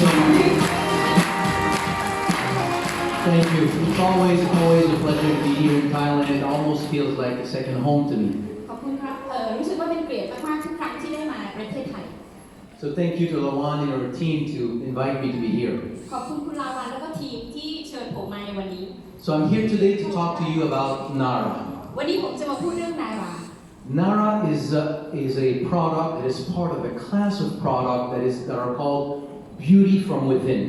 so much. Thank you. It's always a pleasure to be here in Thailand. It almost feels like a second home to me. ขอบคุณครับรู้สึกว่าเป็นเกียรติมากๆทุกครั้งที่ได้มาประเทศไทย So thank you to Lawan and our team to invite me to be here. ขอบคุณคุณลาวันแล้วก็ทีมที่เชิญผมมาในวันนี้ So I'm here today to talk to you about naara. วันนี้ผมจะมาพูดเรื่องนารา Naara is a product that is part of a class of product that are called beauty from within.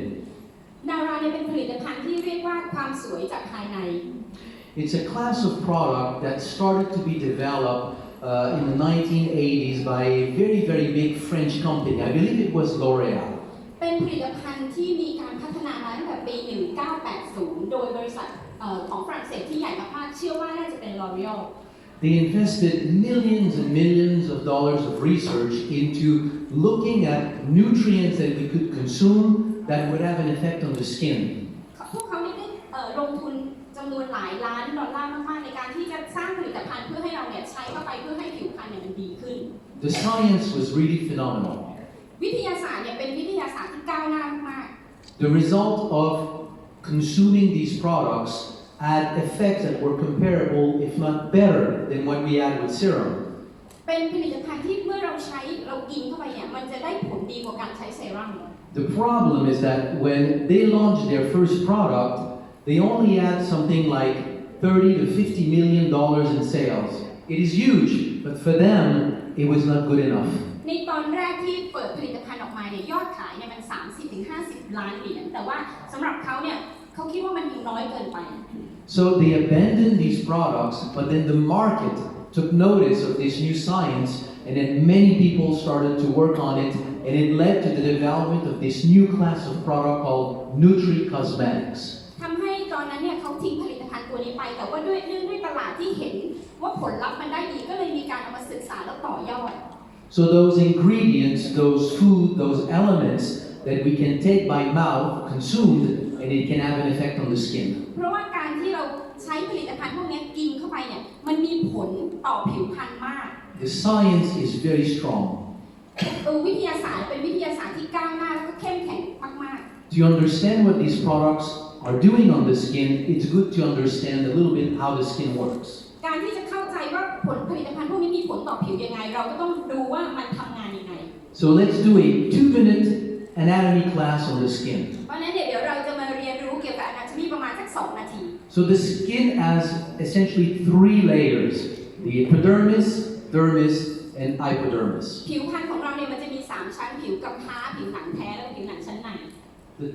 นาราเนี่ยเป็นผลิตภัณฑ์ที่เรียกว่าความสวยจากภายใน It's a class of product that started to be developed in the 1980s by a very big French company. I believe it was L'Oréal. เป็นผลิตภัณฑ์ที่มีการพัฒนามาตั้งแต่ปี 1980 โดยบริษัทของฝรั่งเศสที่ใหญ่มากๆเชื่อว่าน่าจะเป็น L'Oréal. They invested millions and millions of dollars of research into looking at nutrients that we could consume that would have an effect on the skin. พวกเขาได้ลงทุนจำนวนหลายล้านดอลลาร์มากๆในการที่จะสร้างผลิตภัณฑ์เพื่อให้เราเนี่ยใช้เข้าไปเพื่อให้ผิวพรรณเนี่ยมันดีขึ้น The science was really phenomenal. วิทยาศาสตร์เนี่ยเป็นวิทยาศาสตร์ที่ก้าวหน้ามาก The result of consuming these products had effects that were comparable, if not better, than what we had with serum. เป็นผลิตภัณฑ์ที่เมื่อเราใช้เรากินเข้าไปเนี่ยมันจะได้ผลดีกว่าการใช้เซรั่ม The problem is that when they launched their first product, they only had something like $30 to $50 million in sales. It is huge, but for them, it was not good enough. ในตอนแรกที่เปิดผลิตภัณฑ์ออกมาเนี่ยยอดขายเนี่ยมัน 30-50 ล้านเหรียญแต่ว่าสำหรับเขาเนี่ยเขาคิดว่ามันยังน้อยเกินไป So they abandoned these products, but then the market took notice of this new science, and then many people started to work on it, and it led to the development of this new class of product called nutri-cosmetics. ทำให้ตอนนั้นเนี่ยเขาทิ้งผลิตภัณฑ์ตัวนี้ไปแต่ว่าด้วยตลาดที่เห็นว่าผลลัพธ์มันได้ดีก็เลยมีการเอามาศึกษาแล้วต่อยอด So those ingredients, those food, those elements that we can take by mouth, consumed, and it can have an effect on the skin. เพราะว่าการที่เราใช้ผลิตภัณฑ์พวกนี้กินเข้าไปเนี่ยมันมีผลต่อผิวพรรณมาก The science is very strong. วิทยาศาสตร์เป็นวิทยาศาสตร์ที่ก้าวหน้าแล้วก็เข้มแข็งมาก To understand what these products are doing on the skin, it's good to understand a little bit how the skin works. ๆการที่จะเข้าใจว่าผลิตภัณฑ์พวกนี้มีผลต่อผิวยังไงเราก็ต้องดูว่ามันทำงานยังไง So let's do a 2-minute anatomy class on the skin. เพราะฉะนั้นเดี๋ยวเราจะมาเรียนรู้เกี่ยวกับ anatomy ประมาณสัก2 นาที So the skin has essentially 3 layers: the epidermis, dermis, and hypodermis. ผิวพรรณของเราเนี่ยมันจะมี3ชั้นผิวกำพร้าผิวหนังแท้และผิวหนังชั้นใน The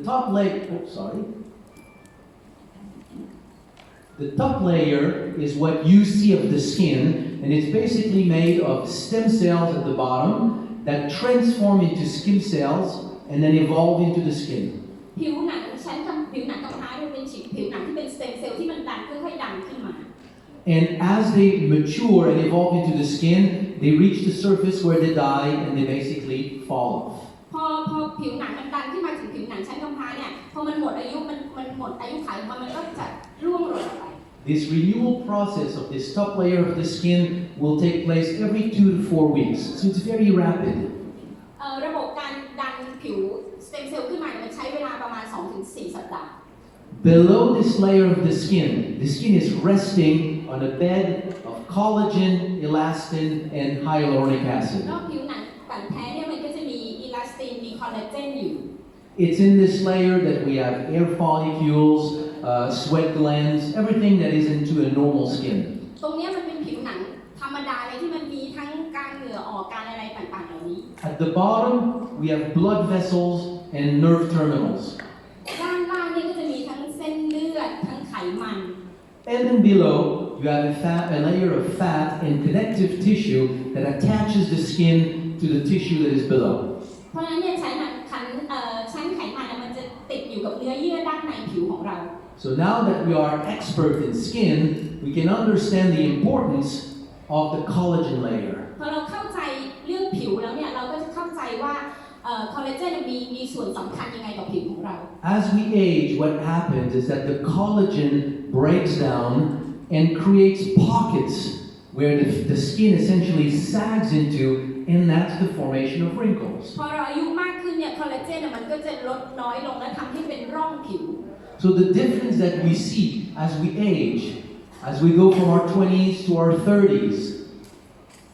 top layer is what you see of the skin, and it's basically made of stem cells at the bottom that transform into skin cells and then evolve into the skin. ผิวหนังกำพร้าเนี่ยเป็นผิวหนังที่เป็นสเต็มเซลล์ที่มันดันค่อยๆดันขึ้นมา And as they mature and evolve into the skin, they reach the surface where they die and they basically fall off. พอผิวหนังมันดันขึ้นมาถึงผิวหนังชั้นกำพร้าเนี่ยพอมันหมดอายุมันหมดอายุขัยของมันก็จะร่วงหล่นออกไป This renewal process of this top layer of the skin will take place every 2 to 4 weeks, so it's very rapid. ระบบการดันผิวสเต็มเซลล์ขึ้นมามันใช้เวลาประมาณ 2-4 สัปดาห์ Below this layer of the skin is resting on a bed of collagen, elastin, and hyaluronic acid. นอกผิวหนังสันแท้เนี่ยมันก็จะมีอิลาสตินมีคอลลาเจนอยู่ It's in this layer that we have hair follicles, sweat glands, everything that is into a normal skin. ตรงนี้มันเป็นผิวหนังธรรมดาเลยที่มันมีทั้งการเหงื่อออกการอะไรต่างๆเหล่านี้ At the bottom, we have blood vessels and nerve terminals. ด้านล่างนี่ก็จะมีทั้งเส้นเลือดทั้งไขมัน And then below, you have a layer of fat and connective tissue that attaches the skin to the tissue that is below. เพราะฉะนั้นเนี่ยชั้นไขมันมันจะติดอยู่กับเนื้อเยื่อด้านในผิวของเรา So now that we are expert in skin, we can understand the importance of the collagen layer. พอเราเข้าใจเรื่องผิวแล้วเนี่ยเราก็จะเข้าใจว่าคอลลาเจนมีส่วนสำคัญยังไงต่อผิวของเรา As we age, what happens is that the collagen breaks down and creates pockets where the skin essentially sags into, and that's the formation of wrinkles. พอเราอายุมากขึ้นเนี่ยคอล ลลาเจนมันก็จะลดน้อยลงและทำให้เป็นร่องผิว So the difference that we see as we age, as we go from our 20s to our 30s,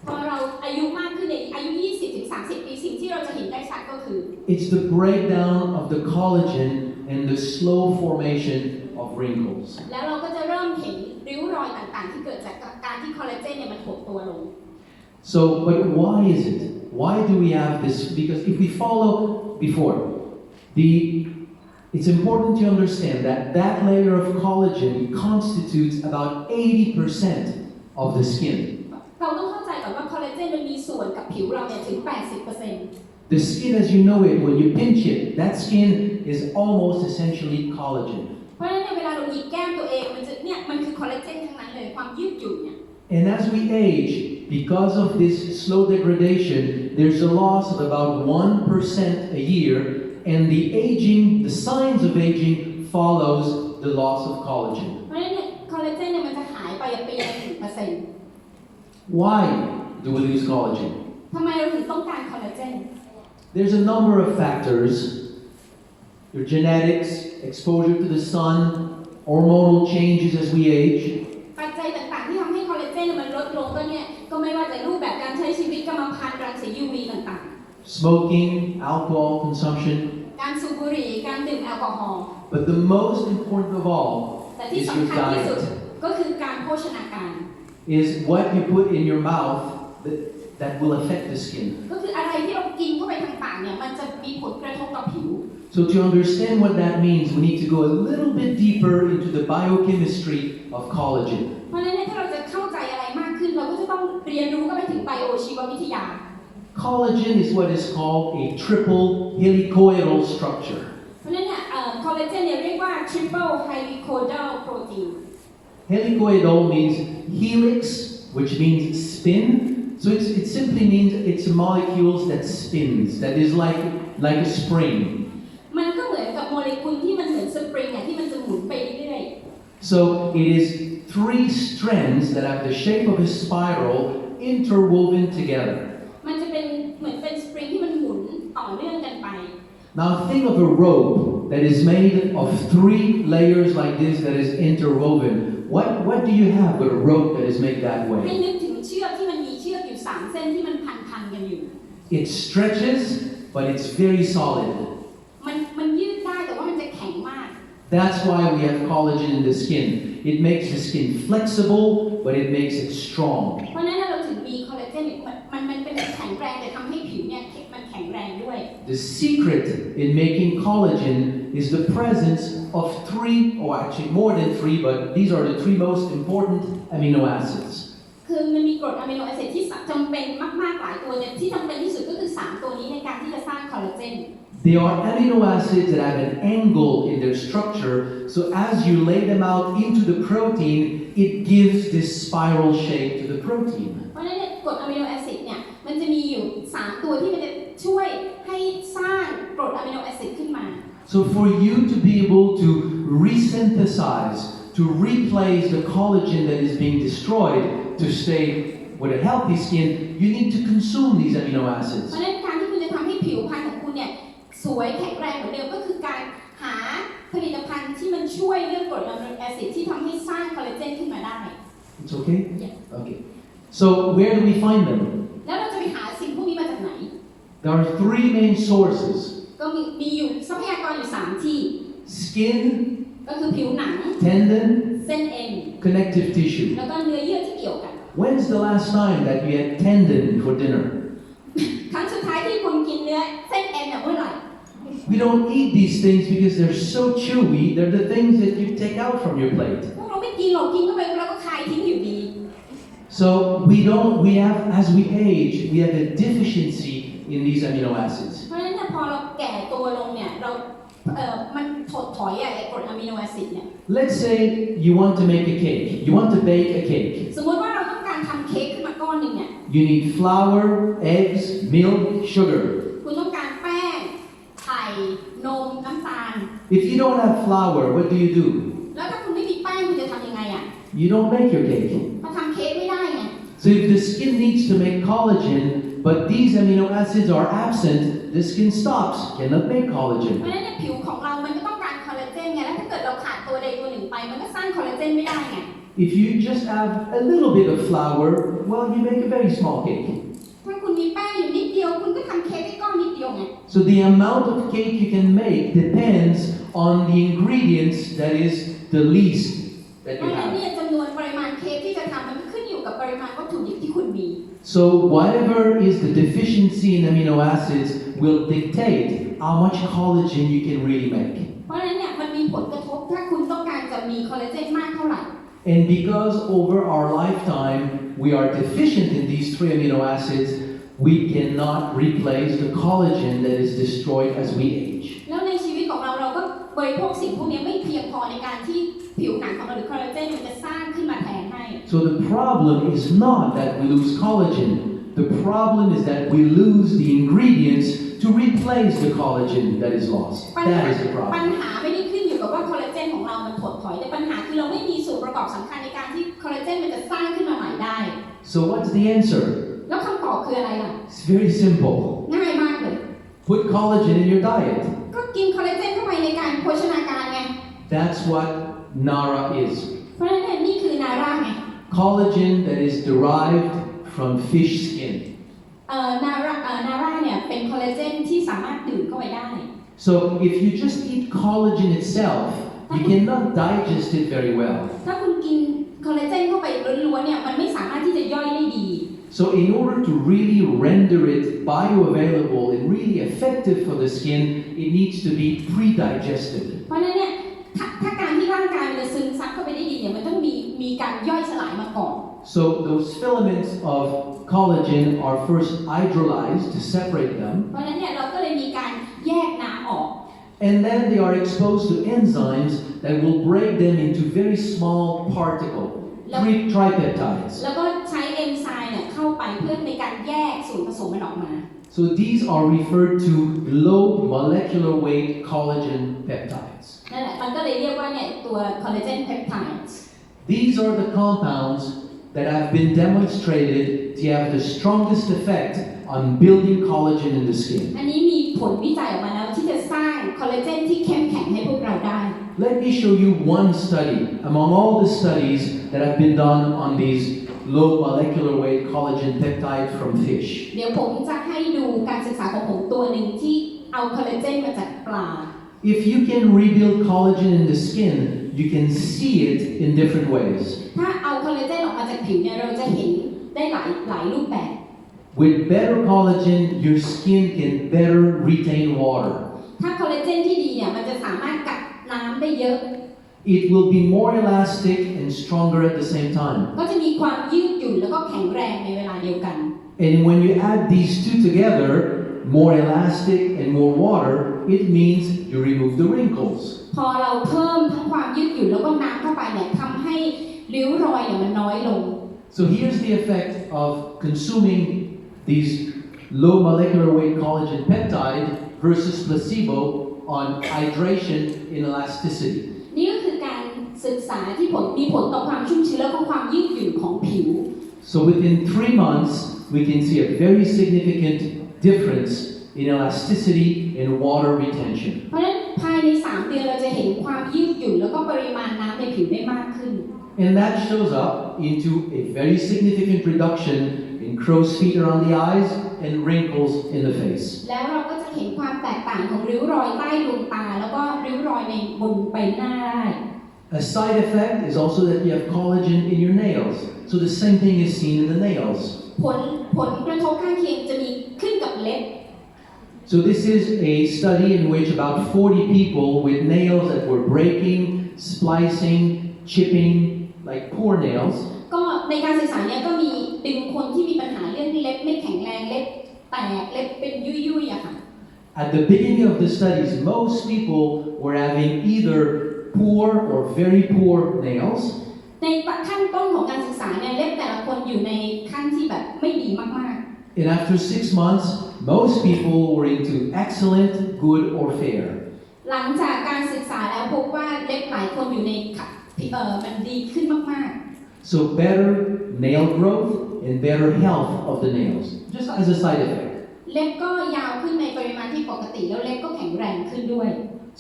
พอเราอายุมากขึ้นในอายุ 20-30 ปีสิ่งที่เราจะเห็นได้ชัดก็คือ it's the breakdown of the collagen and the slow formation of wrinkles. แล้วเราก็จะเริ่มเห็นริ้วรอยต่างๆที่เกิดจากการที่คอลลาเจนมันหดตัวลง So, but why is it? Why do we have this? Because if we follow before, it's important to understand that that layer of collagen constitutes about 80% of the skin. เราต้องเข้าใจก่อนว่าคอลลาเจนมันมีส่วนกับผิวเราเนี่ยถึง 80% The skin as you know it, when you pinch it, that skin is almost essentially collagen. เพราะฉะนั้นเนี่ยเวลาเราหยิบแก้มตัวเองมันคือคอลลาเจนทั้งนั้นเลยความยืดหยุ่นเนี่ย And as we age, because of this slow degradation, there's a loss of about 1% a year, and the signs of aging follows the loss of collagen. เพราะฉะนั้นเนี่ยคอลลาเจนเนี่ยมันจะหายไปปีละ 1% Why do we lose collagen? ทำไมเราถึงต้องการคอลลาเจน There's a number of factors. Your genetics, exposure to the sun, hormonal changes as we age. ปัจจัยต่างๆที่ทำให้คอลลาเจนมันลดลงก็ไม่ว่าจะรูปแบบการใช้ชีวิตกรรมพันธุ์รังสี UV ต่างๆ Smoking, alcohol consumption. การสูบบุหรี่การดื่มแอลกอฮอล์ But the most important of all แต่ที่ is your สำคัญที่สุด diet. ก็คือการโภชนาการ Is what you put in your mouth that will affect the skin. ก็คืออะไรที่เรากินเข้าไปทางปากเนี่ยมันจะมีผลกระทบต่อผิว So to understand what that means, we need to go a little bit deeper into the biochemistry of collagen. เพราะฉะนั้นถ้าเราจะเข้าใจอะไรมากขึ้นเราก็จะต้องเรียนรู้เข้าไปถึงไบโอชีววิทยา Collagen is what is called a triple helicoidal structure. เพราะฉะนั้นเนี่ยคอลลาเจนเนี่ยเรียกว่า triple helicoidal protein Helicoidal means helix, which means spin. So it simply means it's molecules that spins, that is like a spring. มันก็เหมือนกับโมเลกุลที่มันเหมือนสปริงเนี่ยที่มันจะหมุนไปเรื่อยๆ So it is three strands that have the shape of a spiral interwoven together. มันจะเป็นเหมือนเป็นสปริงที่มันหมุนต่อเนื่องกันไป Now think of a rope that is made of three layers like this that is interwoven. What do you have with a rope that is made that ให้ way? นึกถึงเชือกที่มันมีเชือกอยู่3เส้นที่มันพันกันอยู่ It stretches, but it's very solid. มันยืดได้แต่ว่ามันจะแข็งมาก That's why we have collagen in the skin. It makes the skin flexible, but it makes it strong. เพราะฉะนั้นเราถึงมีคอลลาเจนมันเป็นแข็งแรงแต่ทำให้ผิวเนี่ยมันแข็งแรงด้วย The secret in making collagen is the presence of three, or actually more than three, but these are the three most important amino acids. คือมันมีกรดอะมิโนแอซิดที่จำเป็นมากๆหลายตัวเนี่ยที่จำเป็นที่สุดก็คือ3ตัวนี้ในการที่จะสร้างคอลลาเจน They are amino acids that have an angle in their structure, so as you lay them out into the protein, it gives this spiral shape to the protein. เพราะฉะนั้นเนี่ยกรดอะมิโนแอซิดเนี่ยมันจะมีอยู่3ตัวที่มันจะช่วยให้สร้างกรดอะมิโนแอซิดขึ้นมา So for you to be able to resynthesize, to replace the collagen that is being destroyed, to stay with a healthy skin, you need to consume these amino เพ acids. ราะฉะนั้นการที่คุณจะทำให้ผิวพรรณของคุณเนี่ยสวยแข็งแรงเหมือนเดิมก็คือการหาผลิตภัณฑ์ที่มันช่วยเรื่องกรดอะมิโนแอซิดที่ทำให้สร้างคอลลาเจนขึ้นมาได้ It's okay? Yes. Okay. So where do we find them? แล้วเราจะไปหาสิ่งพวกนี้มาจากไหน There are three main sources. ก็มีอยู่ทรัพยากรอยู่3ที่ Skin, ก็คือผิวหนัง tendon, เส้นเอ็น connective tissue. แล้วก็เนื้อเยื่อที่เกี่ยวกัน When's the last time that you had tendon for dinner? ครั้งสุดท้ายที่คุณกินเนื้อเส้นเอ็นเนี่ยเมื่อไหร่ We don't eat these things because they're so chewy. They're the things that you take out from your plate. พวกเราไม่กินหรอกกินเข้าไปแล้วก็คายทิ้งอยู่ดี So as we age, we have a deficiency in these amino acids. เพราะฉะนั้นเนี่ยพอเราแก่ตัวลงเนี่ยมันถดถอยไอ้กรดอะมิโนแอซิดเนี่ย Let's say you want to make a cake. You want to bake a cake. สมมติว่าเราต้องการทำเค้กขึ้นมาก้อนหนึ่งเนี่ย You need flour, eggs, milk, sugar. คุณต้องการแป้งไข่นมน้ำตาล If you don't have flour, what do you do? แล้วถ้าคุณไม่มีแป้งคุณจะทำยังไงอ่ะ You don't make your cake. มาทำเค้กไม่ได้ไง So if the skin needs to make collagen, but these amino acids are absent, the skin stops, cannot make เพราะ collagen. ฉะนั้นเนี่ยผิวของเรามันก็ต้องการคอลลาเจนไงแล้วถ้าเกิดเราขาดตัวใดตัวหนึ่งไปมันก็สร้างคอลลาเจนไม่ได้ไง If you just have a little bit of flour, well, you make a very small cake. ถ้าคุณมีแป้งอยู่นิดเดียวคุณก็ทำเค้กได้ก้อนนิดเดียวไง So the amount of cake you can make depends on the ingredients that is the least that เพ you ราะฉะนั้น have. เนี่ยจำนวนปริมาณเค้กที่จะทำมันขึ้นอยู่กับปริมาณวัตถุดิบที่คุณมี So whatever is the deficiency in amino acids will dictate how much collagen you can really make. เพราะฉะนั้นเนี่ยมันมีผลกระทบถ้าคุณต้องการจะมีคอลลาเจนมากเท่าไหร่ And because over our lifetime we are deficient in these three amino acids, we cannot replace the collagen that is destroyed as we age. แล้วในชีวิตของเราเราก็บริโภคสิ่งพวกนี้ไม่เพียงพอในการที่ผิวหนังของเราหรือคอลลาเจนมันจะสร้างขึ้นมาแทนให้ So the problem is not that we lose collagen. The problem is that we lose the ingredients to replace the collagen that is lost. ปัญ That หา is the ปัญ problem. หาไม่ได้ขึ้นอยู่กับว่าคอลลาเจนของเรามันถดถอยแต่ปัญหาคือเราไม่มีส่วนประกอบสำคัญในการที่คอลลาเจนมันจะสร้างขึ้นมาใหม่ได้ So what's the answer? แล้วคำตอบคืออะไรล่ะ It's very simple. ง่ายมากเลย Put collagen in your diet. ก็กินคอลลาเจนเข้าไปในการโภชนาการไง That's what naara is. เพราะฉะนั้นเนี่ยนี่คือนาร่าไง Collagen that is derived from fish skin. นาร่าเนี่ยเป็นคอลลาเจนที่สามารถดื่มเข้าไปได้ So if you just eat collagen itself, you cannot digest it very well. ถ้าคุณกินคอลลาเจนเข้าไปล้วนๆเนี่ยมันไม่สามารถที่จะย่อยได้ดี So in order to really render it bioavailable and really effective for the skin, it needs to be pre-digested. เพราะฉะนั้นเนี่ยถ้าการที่ร่างกายมันจะซึมซับเข้าไปได้ดีเนี่ยมันต้องมีการย่อยสลายมาก่อน So those filaments of collagen are first hydrolyzed to separate them, เพราะฉะนั้นเนี่ยเราก็เลยมีการแยกน้ำออก and then they are exposed to enzymes that will break them into very small particles, tripeptides. แล้วก็ใช้เอนไซม์เนี่ยเข้าไปเพื่อในการแยกส่วนผสมมันออกมา So these are referred to low molecular weight collagen peptides. นั่นแหละมันก็เลยเรียกว่าเนี่ยตัวคอลลาเจนเพปไทด์ These are the compounds that have been demonstrated to have the strongest effect on building collagen in the skin. อันนี้มีผลวิจัยออกมาแล้วที่จะสร้างคอลลาเจนที่เข้มแข็งให้พวกเราได้ Let me show you one study among all the studies that have been done on these low molecular weight collagen peptides from fish. เดี๋ยวผมจะให้ดูการศึกษาของผมตัวหนึ่งที่เอาคอลลาเจนมาจากปลา If you can rebuild collagen in the skin, you can see it in different ways. ถ้าเอาคอลลาเจนออกมาจากผิวเนี่ยเราจะเห็นได้หลายรูปแบบ With better collagen, your skin can better retain water. ถ้าคอลลาเจนที่ดีเนี่ยมันจะสามารถกักน้ำได้เยอะ It will be more elastic and stronger at the same time. ก็จะมีความยืดหยุ่นแล้วก็แข็งแรงในเวลาเดียวกัน And when you add these two together, more elastic and more water, it means you remove the wrinkles. พอเราเพิ่มทั้งความยืดหยุ่นแล้วก็น้ำเข้าไปเนี่ยทำให้ริ้วรอยเนี่ยมันน้อยลง So here's the effect of consuming these low molecular weight collagen peptide versus placebo on hydration and elasticity. นี่ก็คือการศึกษาที่มีผลต่อความชุ่มชื้นและก็ความยืดหยุ่นของผิว So within 3 months, we can see a very significant difference in elasticity and water retention. เพราะฉะนั้นภายใน3 เดือนเราจะเห็นความยืดหยุ่นแล้วก็ปริมาณน้ำในผิวได้มากขึ้น And that shows up into a very significant reduction in crow's feet around the eyes and wrinkles in the face. แล้วเราก็จะเห็นความแตกต่างของริ้วรอยใต้ดวงตาแล้วก็ริ้วรอยในบนใบหน้าได้ A side effect is also that you have collagen in your nails. So the same thing is seen in the nails. ผลกระทบข้างเคียงจะมีขึ้นกับเล็บ So this is a study in which about 40 people with nails that were breaking, splicing, chipping, like poor nails, ก็ในการศึกษาเนี้ยก็มีดึงคนที่มีปัญหาเรื่องเล็บไม่แข็งแรงเล็บแตกเล็บเป็นยุ่ยๆอะค่ะ At the beginning of the studies, most people were having either poor or very poor nails. ในขั้นต้นของการศึกษาเนี่ยเล็บแต่ละคนอยู่ในขั้นที่แบบไม่ดีมาก And after 6 months, most people were into excellent, good, or fair. ๆ หลังจากการศึกษาแล้วพบว่าเล็บหลายคนอยู่ในมันดีขึ้นมาก So better nail growth and better health of the nails, just as a side effect. เล็บก็ยาวขึ้นในปริมาณที่ปกติแล้วเล็บก็แข็งแรงขึ้นด้วย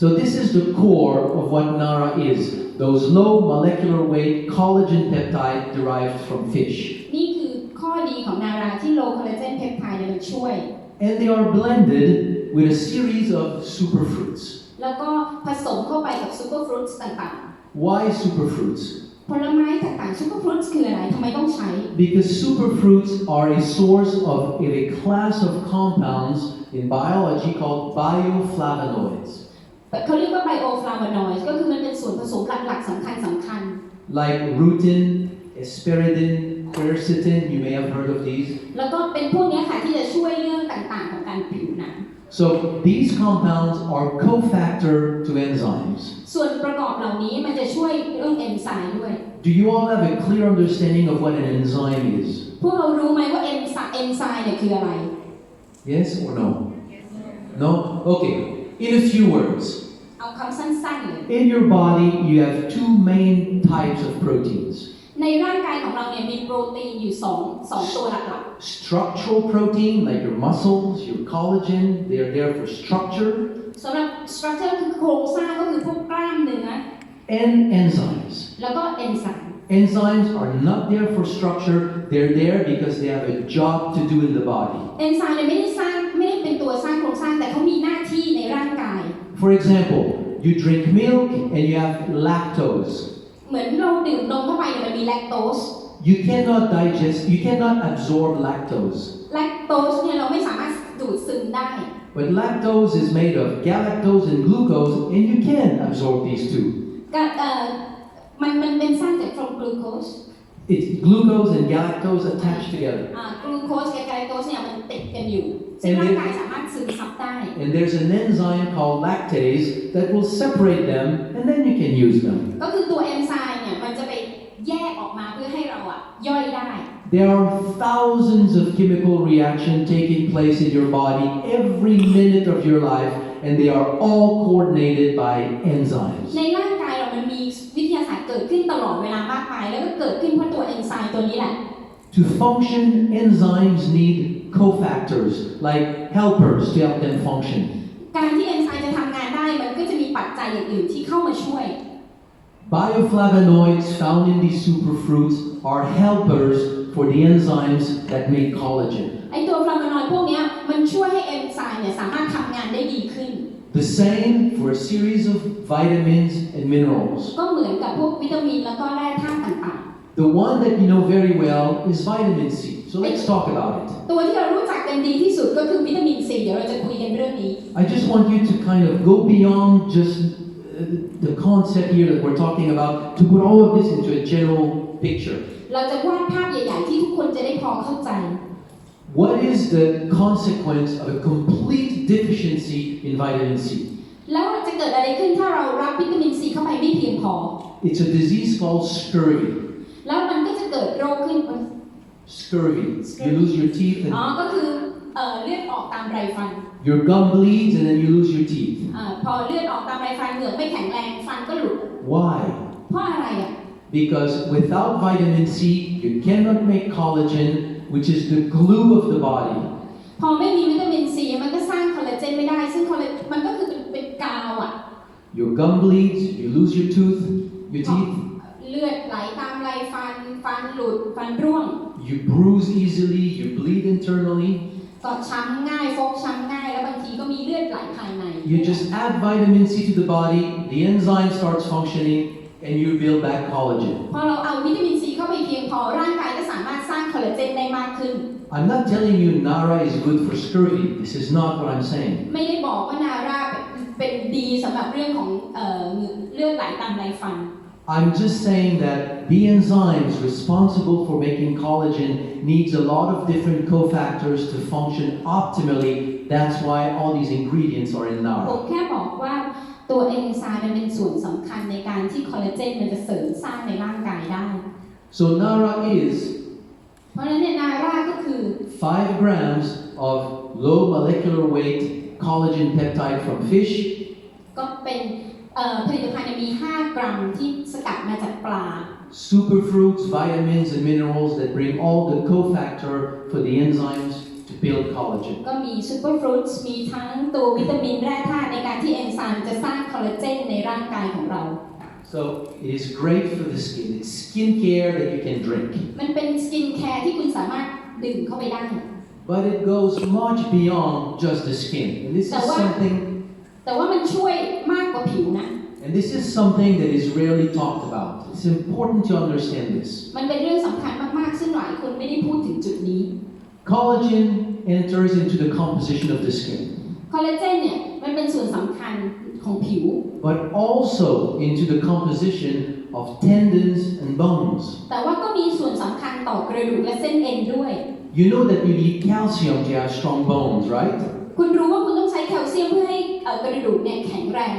So this is the core of what naara is, those low molecular weight collagen peptide derived from fish. นี่คือข้อดีของนาราที่ low collagen peptide เนี่ยมันช่วย And they are blended with a series of superfruits. แล้วก็ผสมเข้าไปกับ superfruits ต่าง Why superfruits? ๆผลไม้ต่างๆ superfruits คืออะไรทำไมต้องใช้ Because superfruits are a source of a class of compounds in biology called bioflavonoids. เขาเรียกว่า bioflavonoids ก็คือมันเป็นส่วนผสมหลักๆสำคัญ Like rutin, hesperidin, quercetin, you may have heard of these. แล้วก็เป็นพวกนี้ค่ะที่จะช่วยเรื่องต่างๆของการผิวหนัง So these compounds are cofactor to enzymes. ส่วนประกอบเหล่านี้มันจะช่วยเรื่องเอนไซม์ด้วย Do you all have a clear understanding of what an enzyme is? พวกเรารู้ไหมว่าเอนไซม์เนี่ยคืออะไร Yes or no? No? Okay. In a few words. เอาคำสั้นๆเลย In your body, you have two main types of proteins. ในร่างกายของเราเนี่ยมีโปรตีนอยู่สองตัวหลัก Structural protein, like your muscles, your collagen, they are there for structure. ๆสำหรับ structure คือโครงสร้างก็คือพวกกล้ามเนื้อ And enzymes. แล้วก็เอนไซม์ Enzymes are not there for structure, they're there because they have a job to do in the body. เอนไซม์เนี่ยไม่ได้เป็นตัวสร้างโครงสร้างแต่เขามีหน้าที่ในร่างกาย For example, you drink milk and you have lactose. เหมือนเราดื่มนมเข้าไปเนี่ยมันมีแลคโตส You cannot absorb lactose. แลคโตสเนี่ยเราไม่สามารถดูดซึมได้ But lactose is made of galactose and glucose, and you can absorb these two. มันเป็นสร้างจาก from glucose It's glucose and galactose attached together. กลูโคสกับแกลคโตสเนี่ยมันติดกันอยู่ซึ่งร่างกายสามารถซึมซับได้ And there's an enzyme called lactase that will separate them, and then you can use them. ก็คือตัวเอนไซม์เนี่ยมันจะไปแยกออกมาเพื่อให้เราย่อยได้ There are thousands of chemical reactions taking place in your body every minute of your life, and they are all coordinated by enzymes. ในร่างกายเรามันมีวิทยาศาสตร์เกิดขึ้นตลอดเวลามากมายแล้วก็เกิดขึ้นเพราะตัวเอนไซม์ตัวนี้แหละ To function, enzymes need cofactors, like helpers to help them function. การที่เอนไซม์จะทำงานได้มันก็จะมีปัจจัยอย่างอื่นที่เข้ามาช่วย Bioflavonoids found in these superfruits are helpers for the enzymes that make collagen. ไอตัวฟลาโวนอยด์พวกนี้มันช่วยให้เอนไซม์เนี่ยสามารถทำงานได้ดีขึ้น The same for a series of vitamins and minerals. ก็เหมือนกับพวกวิตามินแล้วก็แร่ธาตุต่าง The one that you know very well is vitamin C. So let's talk about it. ๆตัวที่เรารู้จักกันดีที่สุดก็คือวิตามินซีเดี๋ยวเราจะคุยกันเรื่องนี้ I just want you to kind of go beyond just the concept here that we're talking about, to put all of this into a general picture. เราจะวาดภาพใหญ่ๆที่ทุกคนจะได้พอเข้าใจ What is the consequence of a complete deficiency in vitamin C? แล้วจะเกิดอะไรขึ้นถ้าเรารับวิตามินซีเข้าไปไม่เพียงพอ It's a disease called scurvy. แล้วมันก็จะเกิดโรคขึ้น Scurvy. You lose your teeth ก็คือเลือดออกตามไรฟัน your gum bleeds and then you lose your teeth. พอเลือดออกตามไรฟันเหงือกไม่แข็งแรงฟันก็หลุด Why? เพราะอะไรBecause without vitamin C, you cannot make collagen, which is the glue of the body. พอไม่มีวิตามินซีมันก็สร้างคอลลาเจนไม่ได้ซึ่งมันก็คือเป็นกาวYour gum bleeds, you lose your teeth. เลือดไหลตามไรฟันหลุดฟันร่วง You bruise easily, you bleed internally. ก็ช้ำง่ายฟกช้ำง่ายแล้วบางทีก็มีเลือดไหลภายใน You just add vitamin C to the body, the enzyme starts functioning, and you build back collagen. พอเราเอาวิตามินซีเข้าไปเพียงพอร่างกายก็สามารถสร้างคอลลาเจนได้มากขึ้น I'm not telling you naara is good for scurvy. This is not what I'm saying. ไม่ได้บอกว่านาราเป็นดีสำหรับเรื่องของเลือดไหลตามไรฟัน I'm just saying that the enzymes responsible for making collagen needs a lot of different cofactors to function optimally. That's why all these ingredients are in ผม naara. แค่บอกว่าตัวเอนไซม์มันเป็นส่วนสำคัญในการที่คอลลาเจนมันจะเสริมสร้างในร่างกายได้ So naara is เพราะฉะนั้นเนี่ยนาราก็คือ 5 grams of low molecular weight collagen peptide from fish. ก็เป็นผลิตภัณฑ์มี5 กรัมที่สกัดมาจากปลา superfruits, vitamins, and minerals that bring all the cofactor for the enzymes to build collagen. ก็มีซูเปอร์ฟรุตส์มีทั้งตัววิตามินแร่ธาตุในการที่เอนไซม์จะสร้างคอลลาเจนในร่างกายของเรา So it is great for the skin. It's skincare that you can drink. มันเป็นสกินแคร์ที่คุณสามารถดื่มเข้าไปได้ But it goes much beyond just the skin. And this is something แต่ว่ามันช่วยมากกว่าผิวนะ And this is something that is rarely talked about. It's important to understand this. มันเป็นเรื่องสำคัญมากๆซึ่งหลายคนไม่ได้พูดถึงจุดนี้ Collagen enters into the composition of the skin. คอลลาเจนเนี่ยมันเป็นส่วนสำคัญของผิว But also into the composition of tendons and bones. แต่ว่าก็มีส่วนสำคัญต่อกระดูกและเส้นเอ็นด้วย You know that you need calcium to have strong bones, right? คุณรู้ว่าคุณต้องใช้แคลเซียมเพื่อให้กระดูกเนี่ยแข็งแรง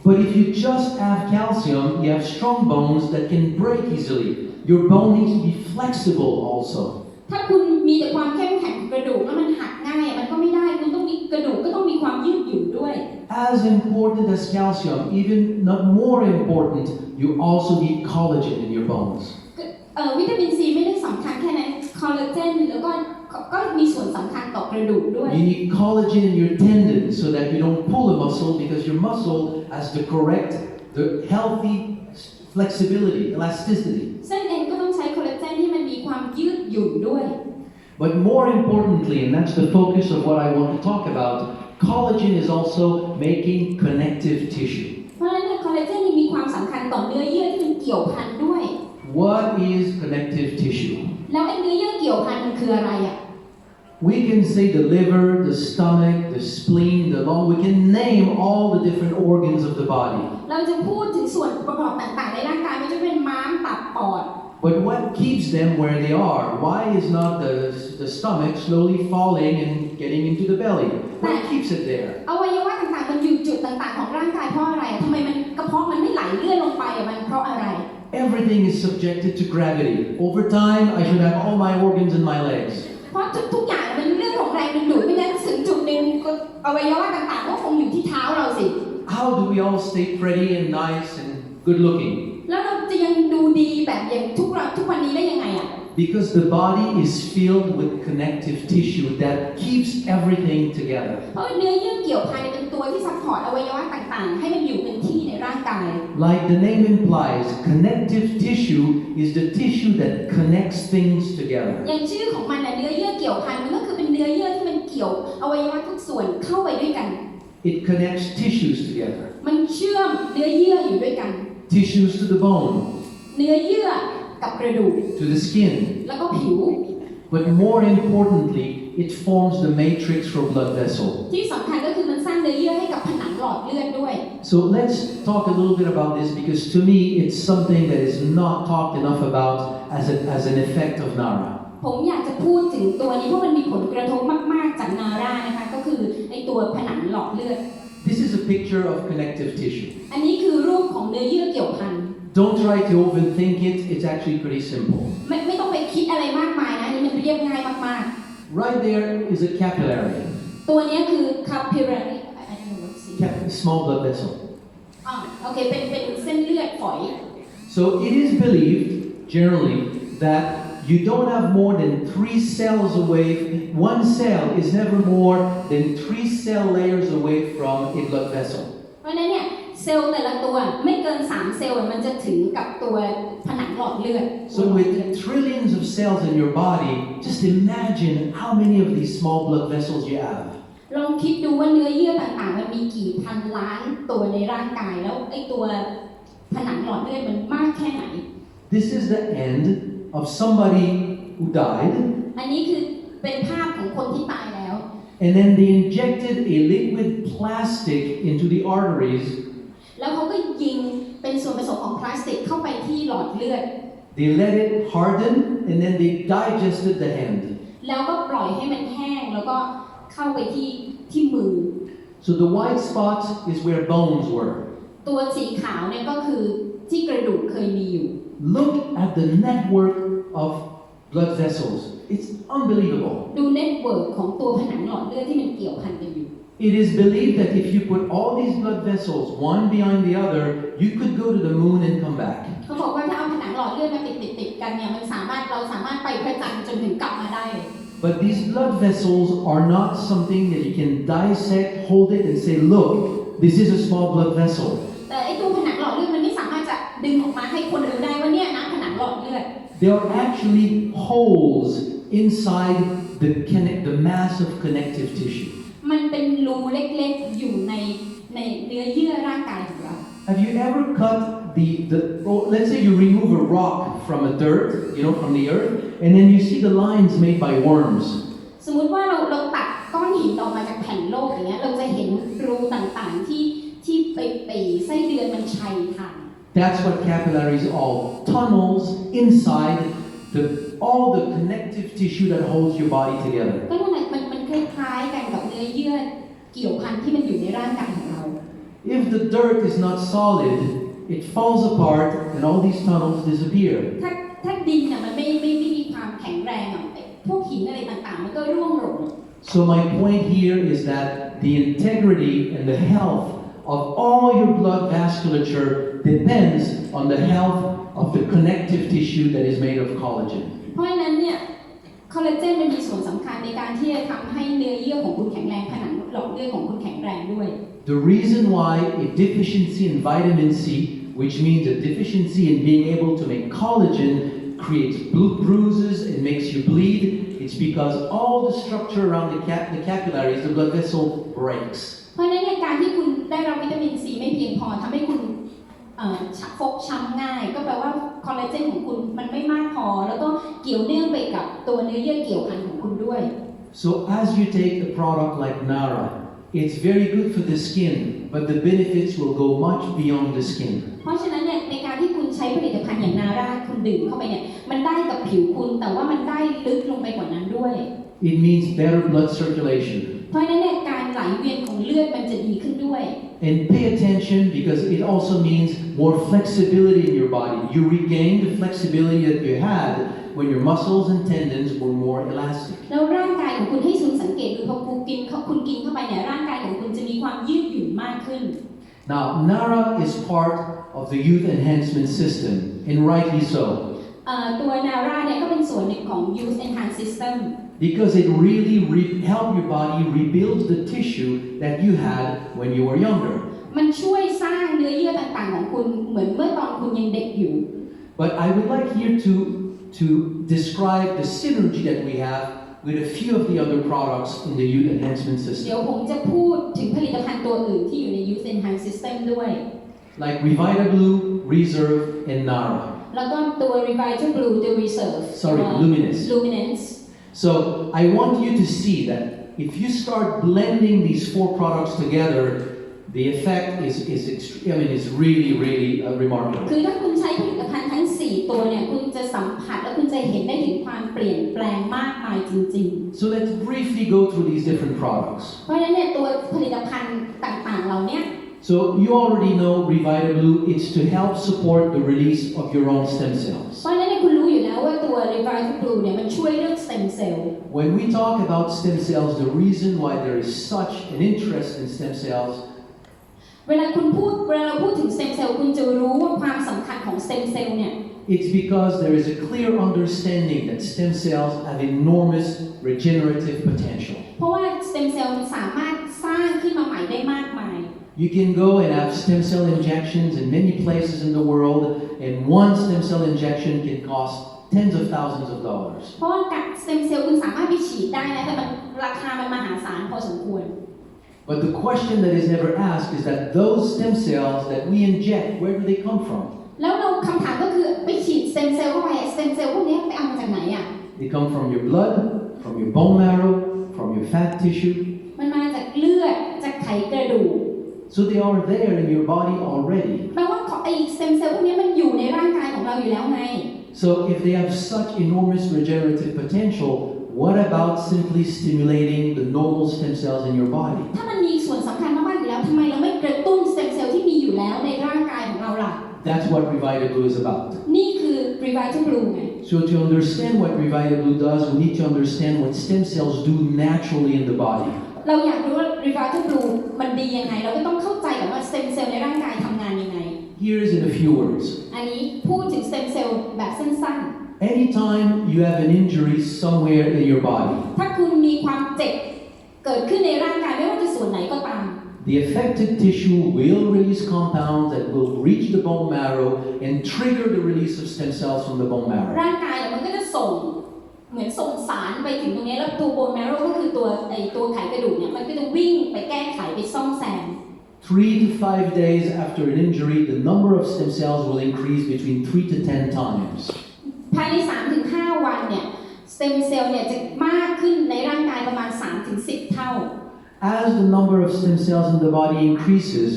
But if you just have calcium, you have strong bones that can break easily. Your bone needs to be flexible also. ถ้าคุณมีแต่ความเข้มแข็งของกระดูกแล้วมันหักง่ายมันก็ไม่ได้คุณต้องมีกระดูกก็ต้องมีความยืดหยุ่นด้วย As important as calcium, even not more important, you also need collagen in your bones. วิตามินซีไม่ได้สำคัญแค่นั้นคอลลาเจนแล้วก็มีส่วนสำคัญต่อกระดูกด้วย You need collagen in your tendons so that you don't pull a muscle because your muscle has the healthy flexibility, elasticity. เส้นเอ็นก็ต้องใช้คอลลาเจนที่มันมีความยืดหยุ่นด้วย But more importantly, and that's the focus of what I want to talk about, collagen is also making connective tissue. เพราะฉะนั้นคอลลาเจนมีความสำคัญต่อเนื้อเยื่อที่มันเกี่ยวพันด้วย What is connective tissue? แล้วไอ้เนื้อเยื่อเกี่ยวพันมันคืออะไรอ่ะ We can say the liver, the stomach, the spleen, the lung. We can name all the different organs of the body. เราจะพูดถึงส่วนประกอบต่างๆในร่างกายไม่ว่าจะเป็นม้ามตับปอด But what keeps them where they are? Why is not the stomach slowly falling and getting into the belly? What keeps it there? อวัยวะต่างๆมันอยู่จุดต่างๆของร่างกายเพราะอะไรทำไมมันกระเพาะมันไม่ไหลเลื่อนลงไปมันเพราะอะไร Everything is subjected to gravity. Over time, I should have all my organs in my legs. เพราะทุกอย่างมันเรื่องของแรงดึงดูดไม่งั้นถึงจุดหนึ่งอวัยวะต่างๆก็คงอยู่ที่เท้าเราสิ How do we all stay pretty and nice and good looking? แล้วเราจะยังดูดีแบบอย่างทุกวันนี้ได้ยังไงอ่ะ Because the body is filled with connective tissue that keeps everything together. เพราะเนื้อเยื่อเกี่ยวพันเป็นตัวที่ซัพพอร์ตอวัยวะต่างๆให้มันอยู่เป็นที่ในร่างกาย Like the name implies, connective tissue is the tissue that connects things together. อย่างชื่อของมันเนื้อเยื่อเกี่ยวพันมันก็คือเป็นเนื้อเยื่อที่มันเกี่ยวอวัยวะทุกส่วนเข้าไปด้วยกัน It connects tissues together. มันเชื่อมเนื้อเยื่ออยู่ด้วยกัน Tissues to the bone, เนื้อเยื่อกับกระดูก to the skin. แล้วก็ผิว But more importantly, it forms the matrix for blood vessel. ที่สำคัญก็คือมันสร้างเนื้อเยื่อให้กับผนังหลอดเลือดด้วย So let's talk a little bit about this because to me it's something that is not talked enough about as an effect of naara. ผมอยากจะพูดถึงตัวนี้เพราะมันมีผลกระทบมากๆจากนาร่านะคะก็คือไอตัวผนังหลอดเลือด This is a picture of connective tissue. อันนี้คือรูปของเนื้อเยื่อเกี่ยวพัน Don't try to overthink it, it's actually pretty simple. ไม่ต้องไปคิดอะไรมากมายนะนี่มันเรียบง่ายมาก Right there is a capillary, ๆตัวนี้คือ capillary small blood vessel. โอเคเป็นเส้นเลือดฝอย So it is believed generally that you don't have more than 3 cells away. One cell is never more than 3 cell layers away from a blood vessel. เพราะฉะนั้นเนี่ยเซลล์แต่ละตัวไม่เกิน3เซลล์มันจะถึงกับตัวผนังหลอดเลือด So with trillions of cells in your body, just imagine how many of these small blood vessels you have. ลองคิดดูว่าเนื้อเยื่อต่างๆมันมีกี่พันล้านตัวในร่างกายแล้วไอ้ตัวผนังหลอดเลือดมันมากแค่ไหน This is the end of somebody who died. อันนี้คือเป็นภาพของคนที่ตายแล้ว And then they injected a liquid plastic into the arteries. แล้วเขาก็ยิงเป็นส่วนผสมของพลาสติกเข้าไปที่หลอดเลือด They let it harden and then they digested the hand. แล้วก็ปล่อยให้มันแห้งแล้วก็เข้าไปที่มือ So the white spot is where bones were. ตัวสีขาวเนี่ยก็คือที่กระดูกเคยมีอยู่ Look at the network of blood vessels. It's unbelievable. ดูเน็ตเวิร์กของตัวผนังหลอดเลือดที่มันเกี่ยวพันกันอยู่ It is believed that if you put all these blood vessels one behind the other, you could go to the moon and come back. เขาบอกว่าถ้าเอาผนังหลอด อดเลือดมาติดกันเนี่ยเราสามารถไปพระจันทร์จนถึงกลับมาได้เลย But these blood vessels are not something that you can dissect, hold it, and say, look, this is a small blood vessel. แต่ไอ้ตัวผนังหลอดเลือดมันไม่สามารถจะดึงออกมาให้คนรู้ได้ว่าเนี่ยนะผนังหลอดเลือด They are actually holes inside the mass of connective tissue. มันเป็นรูเล็กๆอยู่ในเนื้อเยื่อร่างกายของเรา Have you ever cut let's say you remove a rock from a dirt, from the earth, and then you see the lines made by worms. สมมุติว่าเราตัดก้อนหินออกมาจากแผ่นโลกอย่างเงี้ยเราจะเห็นรูต่างๆที่ไปไส้เดือนมันชัยทาง That's what capillaries are, tunnels inside all the connective tissue that holds your body together. ก็นั่นแหละมันคล้ายๆกันกับเนื้อเยื่อเกี่ยวพันที่มันอยู่ในร่างกายของเรา If the dirt is not solid, it falls apart and all these tunnels disappear. ถ้าดินเนี่ยมันไม่มีความแข็งแรงอ่ะพวกหินอะไรต่างๆมันก็ร่วงหล่น So my point here is that the integrity and the health of all your blood vasculature depends on the health of the connective tissue that is made of collagen. เพราะฉะนั้นเนี่ยคอลลาเจนมันมีส่วนสำคัญในการที่จะทำให้เนื้อเยื่อของคุณแข็งแรงผนังหลอดเลือดของคุณแข็งแรงด้วย The reason why a deficiency in vitamin C, which means a deficiency in being able to make collagen, creates bruises and makes you bleed, it's because all the structure around the capillaries, the blood vessel, breaks. เพราะฉะนั้นในการที่คุณได้รับวิตามินซีไม่เพียงพอทำให้คุณฟกช้ำง่ายก็แปลว่าคอลลาเจนของคุณมันไม่มากพอแล้วก็เกี่ยวเนื่องไปกับตัวเนื้อเยื่อเกี่ยวพันของคุณด้วย So as you take a product like naara, it's very good for the skin, but the benefits will go much beyond the skin. เพราะฉะนั้นเนี่ยในการที่คุณใช้ผลิตภัณฑ์อย่างนาราคุณดื่มเข้าไปเนี่ยมันได้กับผิวคุณแต่ว่ามันได้ลึกลงไปกว่านั้นด้วย It means better blood circulation. เพราะฉะนั้นเนี่ยการไหลเวียนของเลือดมันจะดีขึ้นด้วย And pay attention because it also means more flexibility in your body. You regain the flexibility that you had when your muscles and tendons were more elastic. แล้วร่างกายของคุณให้คุณสังเกตดูพอคุณกินเข้าไปเนี่ยร่างกายของคุณจะมีความยืดหยุ่นมากขึ้น Now, naara is part of the youth enhancement system, and rightly so. ตัวนาราเนี่ยก็เป็นส่วนหนึ่งของ Youth Enhanced System Because it really helps your body rebuild the tissue that you had when you were younger. มันช่วยสร้างเนื้อเยื่อต่างๆของคุณเหมือนเมื่อตอนคุณยังเด็กอยู่ But I would like here to describe the synergy that we have with a few of the other products in the youth enhancement เดี๋ยว system. ผมจะพูดถึงผลิตภัณฑ์ตัวอื่นที่อยู่ใน Youth Enhanced System ด้วย Like Revita Blue, Reserve, and naara. แล้วก็ตัว Revita Blue ตัว Reserve Luminance So I want you to see that if you start blending these four products together, the effect is really remarkable. คือถ้าคุณใช้ผลิตภัณฑ์ทั้ง4ตัวเนี่ยคุณจะสัมผัสและคุณจะเห็นได้ถึงความเปลี่ยนแปลงมากมายจริง So let's briefly go through these different products. ๆเพราะฉะนั้นเนี่ยตัวผลิตภัณฑ์ต่างๆเหล่านี้ So you already know Revita Blue, it's to help support the release of your own stem cells. เพราะฉะนั้นเนี่ยคุณรู้อยู่แล้วว่าตัว Revita Blue เนี่ยมันช่วยเรื่อง stem cell When we talk about stem cells, the reason why there is such an interest in stem cells เวลาเราพูดถึง stem cell คุณจะรู้ว่าความสำคัญของ stem cell เนี่ย It's because there is a clear understanding that stem cells have enormous regenerative potential. เพราะว่า stem cell มันสามารถสร้างขึ้นมาใหม่ได้มากมาย You can go and have stem cell injections in many places in the world, and one stem cell injection can cost tens of thousands of dollars. เพราะว่าการ stem cell คุณสามารถไปฉีดได้นะแต่มันราคามันมหาศาลพอสมควร But the question that is never asked is that those stem cells that we inject, where do they come from? แล้วเราคำถามก็คือไปฉีด stem cell เข้าไป stem cell พวกนี้ไปเอามาจากไหนอ่ะ They come from your blood, from your bone marrow, from your fat tissue. มันมาจากเลือดจากไขกระดูก So they are there in your body already. แปลว่าไอ้ stem cell พวกนี้มันอยู่ในร่างกายของเราอยู่แล้วไง So if they have such enormous regenerative potential, what about simply stimulating the normal stem cells in your body? ถ้ามันมีส่วนสำคัญมากๆอยู่แล้วทำไมเราไม่กระตุ้น stem cell ที่มีอยู่แล้วในร่างกายของเราล่ะ That's what Revita Blue is about. นี่คือ Revita Blue ไง So to understand what Revita Blue does, we need to understand what stem cells do naturally in the body. เราอยากรู้ว่า Revita Blue มันดียังไงเราก็ต้องเข้าใจก่อนว่า stem cell ในร่างกายทำงานยังไง Here is in a few words. อันนี้พูดถึงสเต็มเซลล์แบบสั้น Anytime you have an injury somewhere in your body, ๆ ถ้าคุณมีความเจ็บเกิดขึ้นในร่างกายไม่ว่าจะส่วนไหนก็ตาม the affected tissue will release compounds that will reach the bone marrow and trigger the release of stem cells from the bone marrow. ร่างกายเนี่ยมันก็จะส่งเหมือนส่งสารไปถึงตรงนี้แล้วตัวโบนแมโรก็คือตัวไขกระดูกเนี่ยมันก็จะวิ่งไปแก้ไขไปซ่อมแซม 3 to 5 days after an injury, the number of stem cells will increase between 3 to 10 times. ภายใน 3-5 วันเนี่ยสเต็มเซลล์เนี่ยจะมากขึ้นในร่างกายประมาณ 3-10 เท่า As the number of stem cells in the body increases,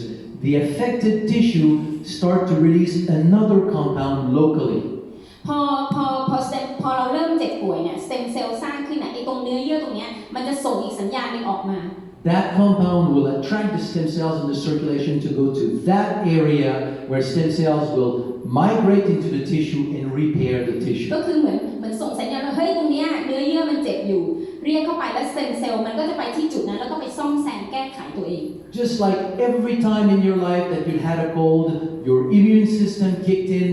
the affected tissue start to release another compound locally. พอเราเริ่มเจ็บป่วยเนี่ยสเต็มเซลล์สร้างขึ้นไอ้ตรงเนื้อเยื่อตรงเนี้ยมันจะส่งอีกสัญญาณนึงออกมา That compound will attract the stem cells in the circulation to go to that area where stem cells will migrate into the tissue and repair the tissue. ก็คือเหมือนส่งสัญญาณว่าเฮ้ยตรงเนี้ยเนื้อเยื่อมันเจ็บอยู่เรียกเข้าไปแล้วสเต็มเซลล์มันก็จะไปที่จุดนั้นแล้วก็ไปซ่อมแซมแก้ไขตัวเอง Just like every time in your life that you had a cold, your immune system kicked in.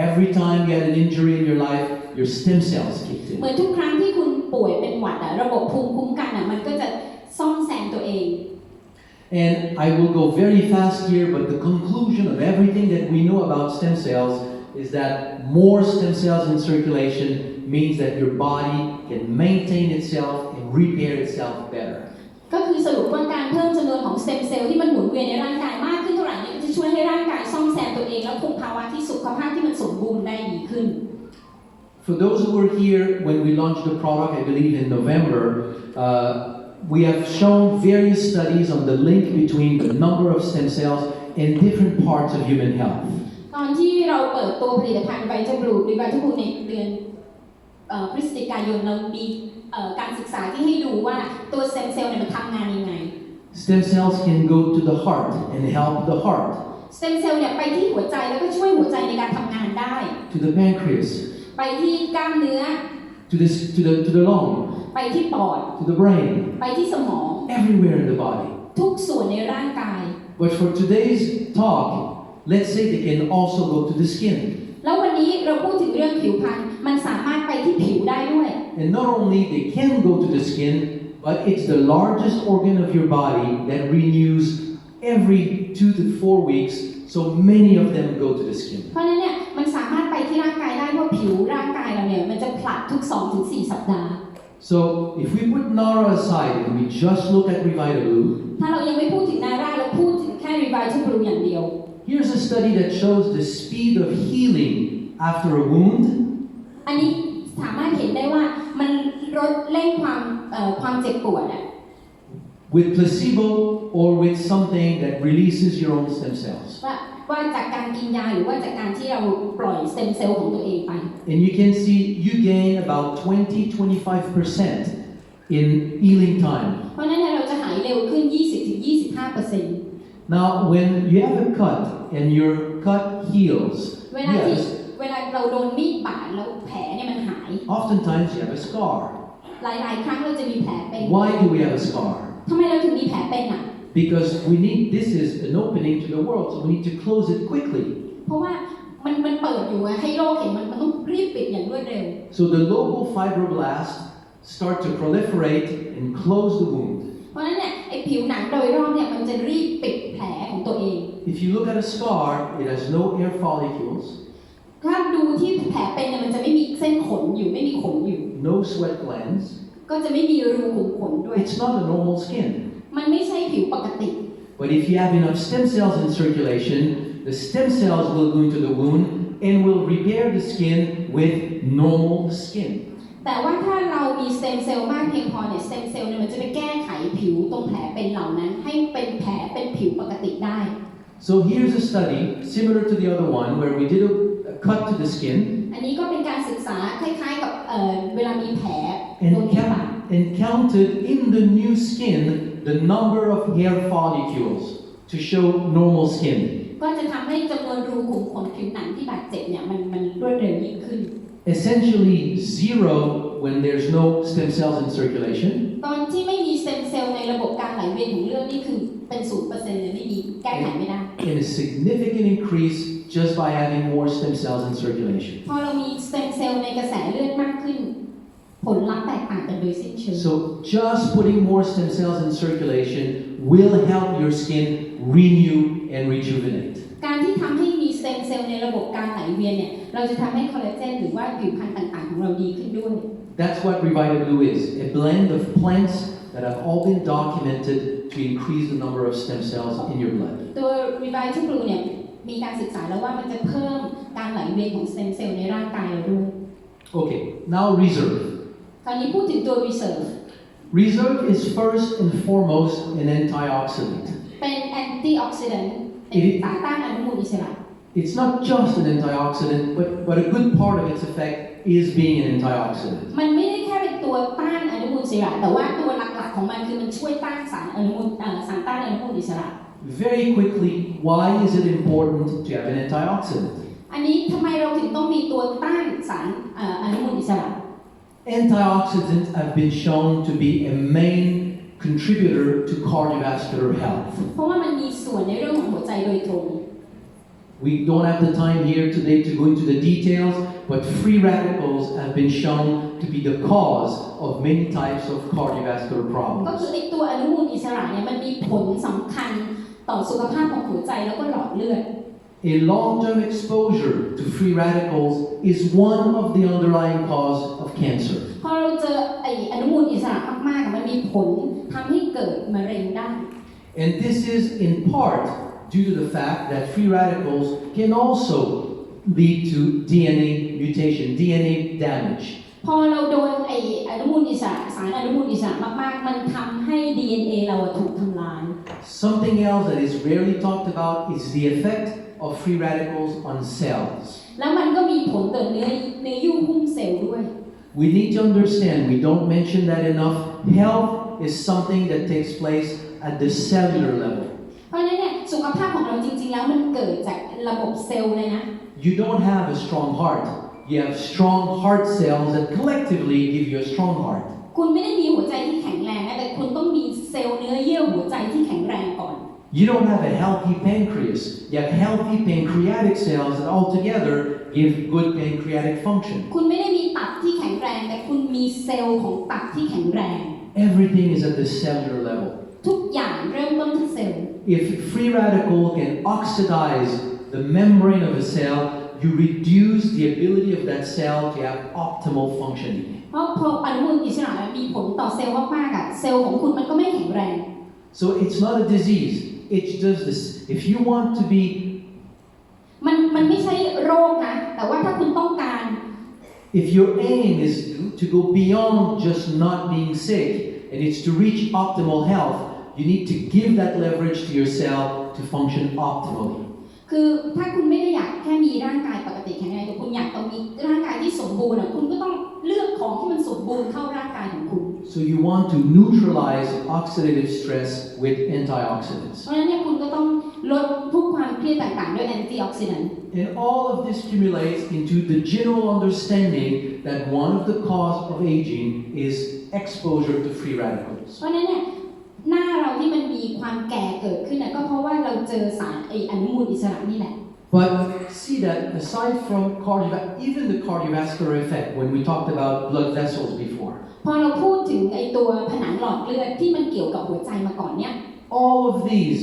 Every time you had an injury in your life, your stem cells kicked in. เหมือนทุกครั้งที่คุณป่วยเป็นหวัดอะระบบภูมิคุ้มกันอะมันก็จะซ่อมแซมตัวเอง And I will go very fast here, but the conclusion of everything that we know about stem cells is that more stem cells in circulation means that your body can maintain itself and repair itself better. ก็คือสรุปว่าการเพิ่มจำนวนของสเต็มเซลล์ที่มันหมุนเวียนในร่างกายมากขึ้นเท่าไหร่เนี่ยจะช่วยให้ร่างกายซ่อมแซมตัวเองแล้วคงภาวะที่สุขภาพที่มันสมบูรณ์ได้ดีขึ้น For those who were here when we launched the product, I believe in November, we have shown various studies on the link between the number of stem cells in different parts of human health. ตอนที่เราเปิดตัวผลิตภัณฑ์ไวท์บลูในเดือนพฤศจิกายนเรามีการศึกษาที่ให้ดูว่าตัวสเต็มเซลล์เนี่ยมันทำงานยังไง Stem cells can go to the heart and help the heart. สเต็มเซลล์เนี่ยไปที่หัวใจแล้วก็ช่วยหัวใจในการทำงานได้ To the pancreas. ไปที่กล้ามเนื้อ To the lung. ไปที่ปอด To the brain. ไปที่สมอง Everywhere in the body. ทุกส่วนในร่างกาย But for today's talk, let's say they can also go to the skin. แล้ววันนี้เราพูดถึงเรื่องผิวพรรณมันสามารถไปที่ผิวได้ด้วย And not only they can go to the skin, but it's the largest organ of your body that renews every 2 to 4 weeks, so many of them go to the skin. เพราะนั้นเนี่ยมันสามารถไปที่ร่างกายได้เพราะผิวร่างกายเราเนี่ยมันจะผลัดทุก 2-4 สัปดาห์ So if we put naara aside and we just look at Revitaloo, ถ้าเรายังไม่พูดถึงนาราเราพูดถึงแค่ Revital อย่างเดียว here's a study that shows the speed of healing after a wound. อันนี้สามารถเห็นได้ว่ามันลดเร่งความเจ็บปวดอะ with placebo or with something that releases your own stem cells. ว่าจากการกินยาหรือว่าจากการที่เราปล่อยสเต็มเซลล์ของตัวเองไป And you can see you gain about 20-25% in healing time. เพราะนั้นเราจะหายเร็วขึ้น 20-25% Now when you have a cut and your cut heals, เวลาเราโดนมีดบาดแล้วแผลเนี่ยมันหาย oftentimes you have a scar. หลายๆครั้งเราจะมีแผลเป็น Why do we have a scar? ทำไมเราถึงมีแผลเป็นอ่ะ Because this is an opening to the world, so we need to close it quickly. เพราะว่ามันเปิดอยู่ให้โลกเห็นมันต้องรีบปิดอย่างรวดเร็ว So the local fibroblasts start to proliferate and close the wound. เพราะฉะนั้นเนี่ยไอ้ผิวหนังโดยรอบเนี่ยมันจะรีบปิดแผลของตัวเอง If you look at a scar, it has no hair follicles, ถ้าดูที่แผลเป็นเนี่ยมันจะไม่มีเส้นขนอยู่ไม่มีขนอยู่ no sweat glands. ก็จะไม่มีรูขุมขนด้วย It's not a normal skin. มันไม่ใช่ผิวปกติ But if you have enough stem cells in circulation, the stem cells will go into the wound and will repair the skin with normal skin. แต่ว่าถ้าเรามีสเต็มเซลล์มากเพียงพอเนี่ยสเต็มเซลล์เนี่ยมันจะไปแก้ไขผิวตรงแผลเป็นเหล่านั้นให้เป็นแผลเป็นผิวปกติได้ So here's a study similar to the other one where we did a cut to the skin อันนี้ก็เป็นการศึกษาคล้ายๆกับเวลามีแผลโดนมีดบาด and counted in the new skin the number of hair follicles to show normal skin. ก็จะทำให้จำนวนรูขุมขนผิวหนังที่บาดเจ็บเนี่ยมันรวดเร็วยิ่งขึ้น Essentially zero when there's no stem cells in circulation. ตอนที่ไม่มีสเต็มเซลล์ในระบบการไหลเวียนของเลือดนี่คือเป็น 0% เลยไม่มีแก้ไขไม่ได้ And a significant increase just by having more stem cells in circulation. พอเรามีสเต็มเซลล์ในกระแสเลือดมากขึ้นผลลัพธ์แตกต่างกันโดยสิ้นเชิง So just putting more stem cells in circulation will help your skin renew and rejuvenate. การที่ทำให้มีสเต็มเซลล์ในระบบการไหลเวียนเนี่ยเราจะทำให้คอลลาเจนหรือว่าผิวพรรณต่างๆของเราดีขึ้นด้วย That's what Revita Blue is, a blend of plants that have all been documented to increase the number of stem cells in your blood. ตัว Revital Blue เนี่ยมีการศึกษาแล้วว่ามันจะเพิ่มการไหลเวียนของสเต็มเซลล์ในร่างกายเราด้วย Okay, now reserve. คราวนี้พูดถึงตัว Reserve Reserve is first and foremost an antioxidant. เป็น antioxidant เป็นสารต้านอนุมูลอิสระ It's not just an antioxidant, but a good part of its effect is being an antioxidant. มันไม่ได้แค่เป็นตัวต้านอนุมูลอิสระแต่ว่าตัวหลักๆของมันคือมันช่วยต้านสารต้านอนุมูลอิสระ Very quickly, why is it important to have an antioxidant? อันนี้ทำไมเราถึงต้องมีตัวต้านสารอนุมูลอิสระ Antioxidants have been shown to be a main contributor to cardiovascular health. เพราะว่ามันมีส่วนในเรื่องของหัวใจโดยตรง We don't have the time here today to go into the details, but free radicals have been shown to be the cause of many types of cardiovascular ก็ problems. คือไอ้ตัวอนุมูลอิสระเนี่ยมันมีผลสำคัญต่อสุขภาพของหัวใจแล้วก็หลอดเลือด A long-term exposure to free radicals is one of the underlying cause of cancer. พอเราเจอไอ้อนุมูลอิสระมากๆมันมีผลทำให้เกิดมะเร็งได้ And this is in part due to the fact that free radicals can also lead to DNA mutation, DNA damage. พอเราโดนไอ้อนุมูลอิสระสารอนุมูลอิสระมากๆมันทำให้ DNA เราถูกทำลาย Something else that is rarely talked about is the effect of free radicals on cells. แล้วมันก็มีผลต่อเนื้อยุ่งหุ้มเซลล์ด้วย We need to understand, we don't mention that enough, health is something that takes place at the cellular level. เพราะฉะนั้นเนี่ยสุขภาพของเราจริงๆแล้วมันเกิดจากระบบเซลล์เลยนะ You don't have a strong heart. You have strong heart cells that collectively give you a strong heart. คุณไม่ได้มีหัวใจที่แข็งแรงนะแต่คุณต้องมีเซลล์เนื้อเยื่อหัวใจที่แข็งแรงก่อน You don't have a healthy pancreas. You have healthy pancreatic cells that altogether give good pancreatic function. คุณไม่ได้มีตับที่แข็งแรงแต่คุณมีเซลล์ของตับที่แข็งแรง Everything is at the cellular level. ทุกอย่างเริ่มต้นที่เซลล์ If free radical can oxidize the membrane of a cell, you reduce the ability of that cell to have optimal functioning. เพราะพออนุมูลอิสระมีผลต่อเซลล์มากๆอะเซลล์ของคุณมันก็ไม่แข็งแรง So it's not a disease. It's just this. If you want to be มันไม่ใช่โรคนะแต่ว่าถ้าคุณต้องการ If your aim is to go beyond just not being sick and it's to reach optimal health, you need to give that leverage to your cell to function optimally. คือถ้าคุณไม่ได้อยากแค่มีร่างกายปกติแข็งแรงแต่คุณอยากต้องมีร่างกายที่สมบูรณ์คุณก็ต้องเลือกของที่มันสมบูรณ์เข้าร่างกายของคุณ So you want to neutralize oxidative stress with antioxidants. เพราะฉะนั้นเนี่ยคุณก็ต้องลดทุกความเครียดต่างๆด้วยแอนตี้ออกซิแดนต์ And all of this accumulates into the general understanding that one of the causes of aging is exposure to free radicals. เพราะฉะนั้นเนี่ยหน้าเราที่มันมีความแก่เกิดขึ้นก็เพราะว่าเราเจอสารอนุมูลอิสระนี่แหละ But see that aside from even the cardiovascular effect, when we talked about blood vessels before, พอเราพูดถึงไอตัวผนังหลอดเลือดที่มันเกี่ยวกับหัวใจมาก่อนเนี่ย all of these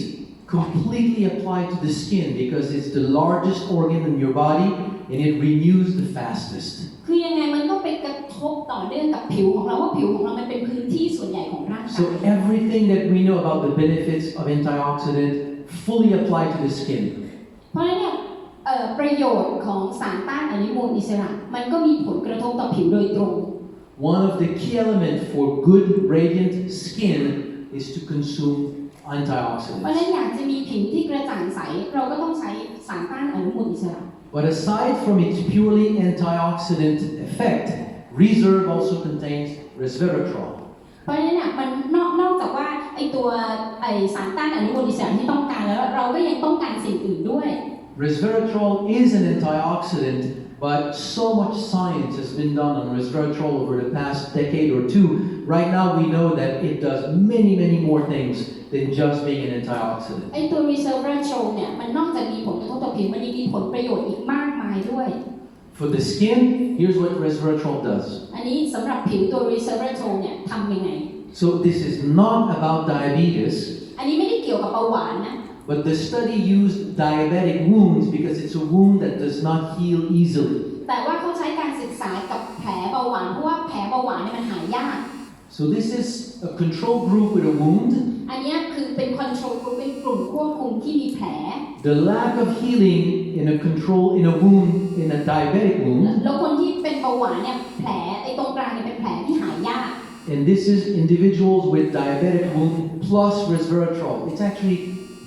completely apply to the skin because it's the largest organ in your body and it renews the fastest. คือยังไงมันก็ไปกระทบต่อเนื่องกับผิวของเราว่าผิวของเรามันเป็นพื้นที่ส่วนใหญ่ของร่างกาย So everything that we know about the benefits of antioxidant fully apply to the skin. เพราะฉะนั้นเนี่ยประโยชน์ของสารต้านอนุมูลอิสระมันก็มีผลกระทบต่อผิวโดยตรง One of the key elements for good radiant skin is to consume เพราะฉะนั้น antioxidants. อยากจะมีผิวที่กระจ่างใสเราก็ต้องใช้สารต้านอนุมูลอิสระ But aside from its purely antioxidant effect, reserve also contains resveratrol. เพราะฉะนั้นเนี่ยมันนอกจากว่าไอตัวสารต้านอนุมูลอิสระที่ต้องการแล้วเราก็ยังต้องการสิ่งอื่นด้วย Resveratrol is an antioxidant, but so much science has been done on resveratrol over the past decade or two. Right now we know that it does many more things than just being an antioxidant. ไอตัว resveratrol เนี่ยมันนอกจากมีผลกระทบต่อผิว ผิวมันยังมีผลประโยชน์อีกมากมายด้วย For the skin, here's what resveratrol does. อันนี้สำหรับผิวตัว resveratrol เนี่ยทำยังไง So this is not about diabetes, อันนี้ไม่ได้เกี่ยวกับเบาหวานนะ but the study used diabetic wounds because it's a wound that does not heal easily. แต่ว่าเขาใช้การศึกษากับแผลเบาหวานเพราะว่าแผลเบาหวานเนี่ยมันหายาก So this is a control group with a wound. อันนี้คือเป็น control group เป็นกลุ่มควบคุมที่มีแผล The lack of healing in a wound in a diabetic wound. แล้วคนที่เป็นเบาหวานเนี่ยแผลไอ้ตรงกลางเนี่ยเป็นแผลที่หายาก And this is individuals with diabetic wound plus resveratrol. It's actually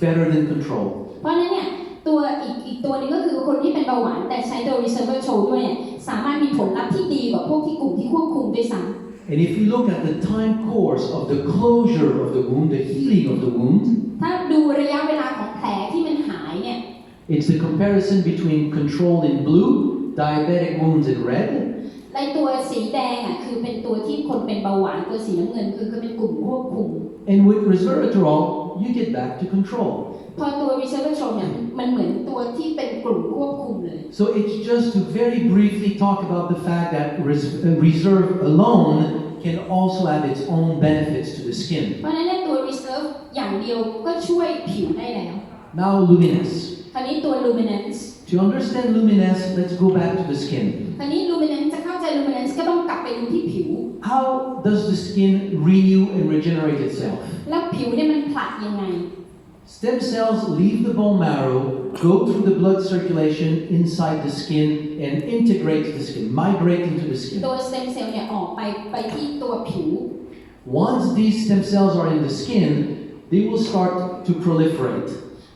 better than control. เพราะฉะนั้นเนี่ยตัวอีกตัวนึงก็คือคนที่เป็นเบาหวานแต่ใช้ตัว resveratrol ด้วยเนี่ยสามารถมีผลลัพธ์ที่ดีกว่าพวกที่กลุ่มที่ควบคุมด้วยซ้ำ And if you look at the time course of the closure of the wound, the healing of the wound, ถ้าดูระยะเวลาของแผลที่มันหายเนี่ย it's the comparison between control in blue, diabetic wounds in red, ในตัวสีแดงอ่ะคือเป็นตัวที่คนเป็นเบาหวานตัวสีน้ำเงินคือเป็นกลุ่มควบคุม and with resveratrol, you get back to control. พอตัว resveratrol เนี่ยมันเหมือนตัวที่เป็นกลุ่มควบคุมเลย So it's just to very briefly talk about the fact that reserve alone can also have its own benefits to the skin. เพราะฉะนั้นเนี่ยตัว reserve อย่างเดียวก็ช่วยผิวได้แล้ว Now luminance. คราวนี้ตัว luminance To understand luminance, let's go back to the skin. คราวนี้ luminance จะเข้าใจ luminance ก็ต้องกลับไปดูที่ผิว How does the skin renew and regenerate itself? แล้วผิวเนี่ยมันผลัดยังไง Stem cells leave the bone marrow, go through the blood circulation inside the skin, and integrate to the skin, migrate into the skin. ตัว stem cell เนี่ยออกไปที่ตัวผิว Once these stem cells are in the skin, they will start to proliferate.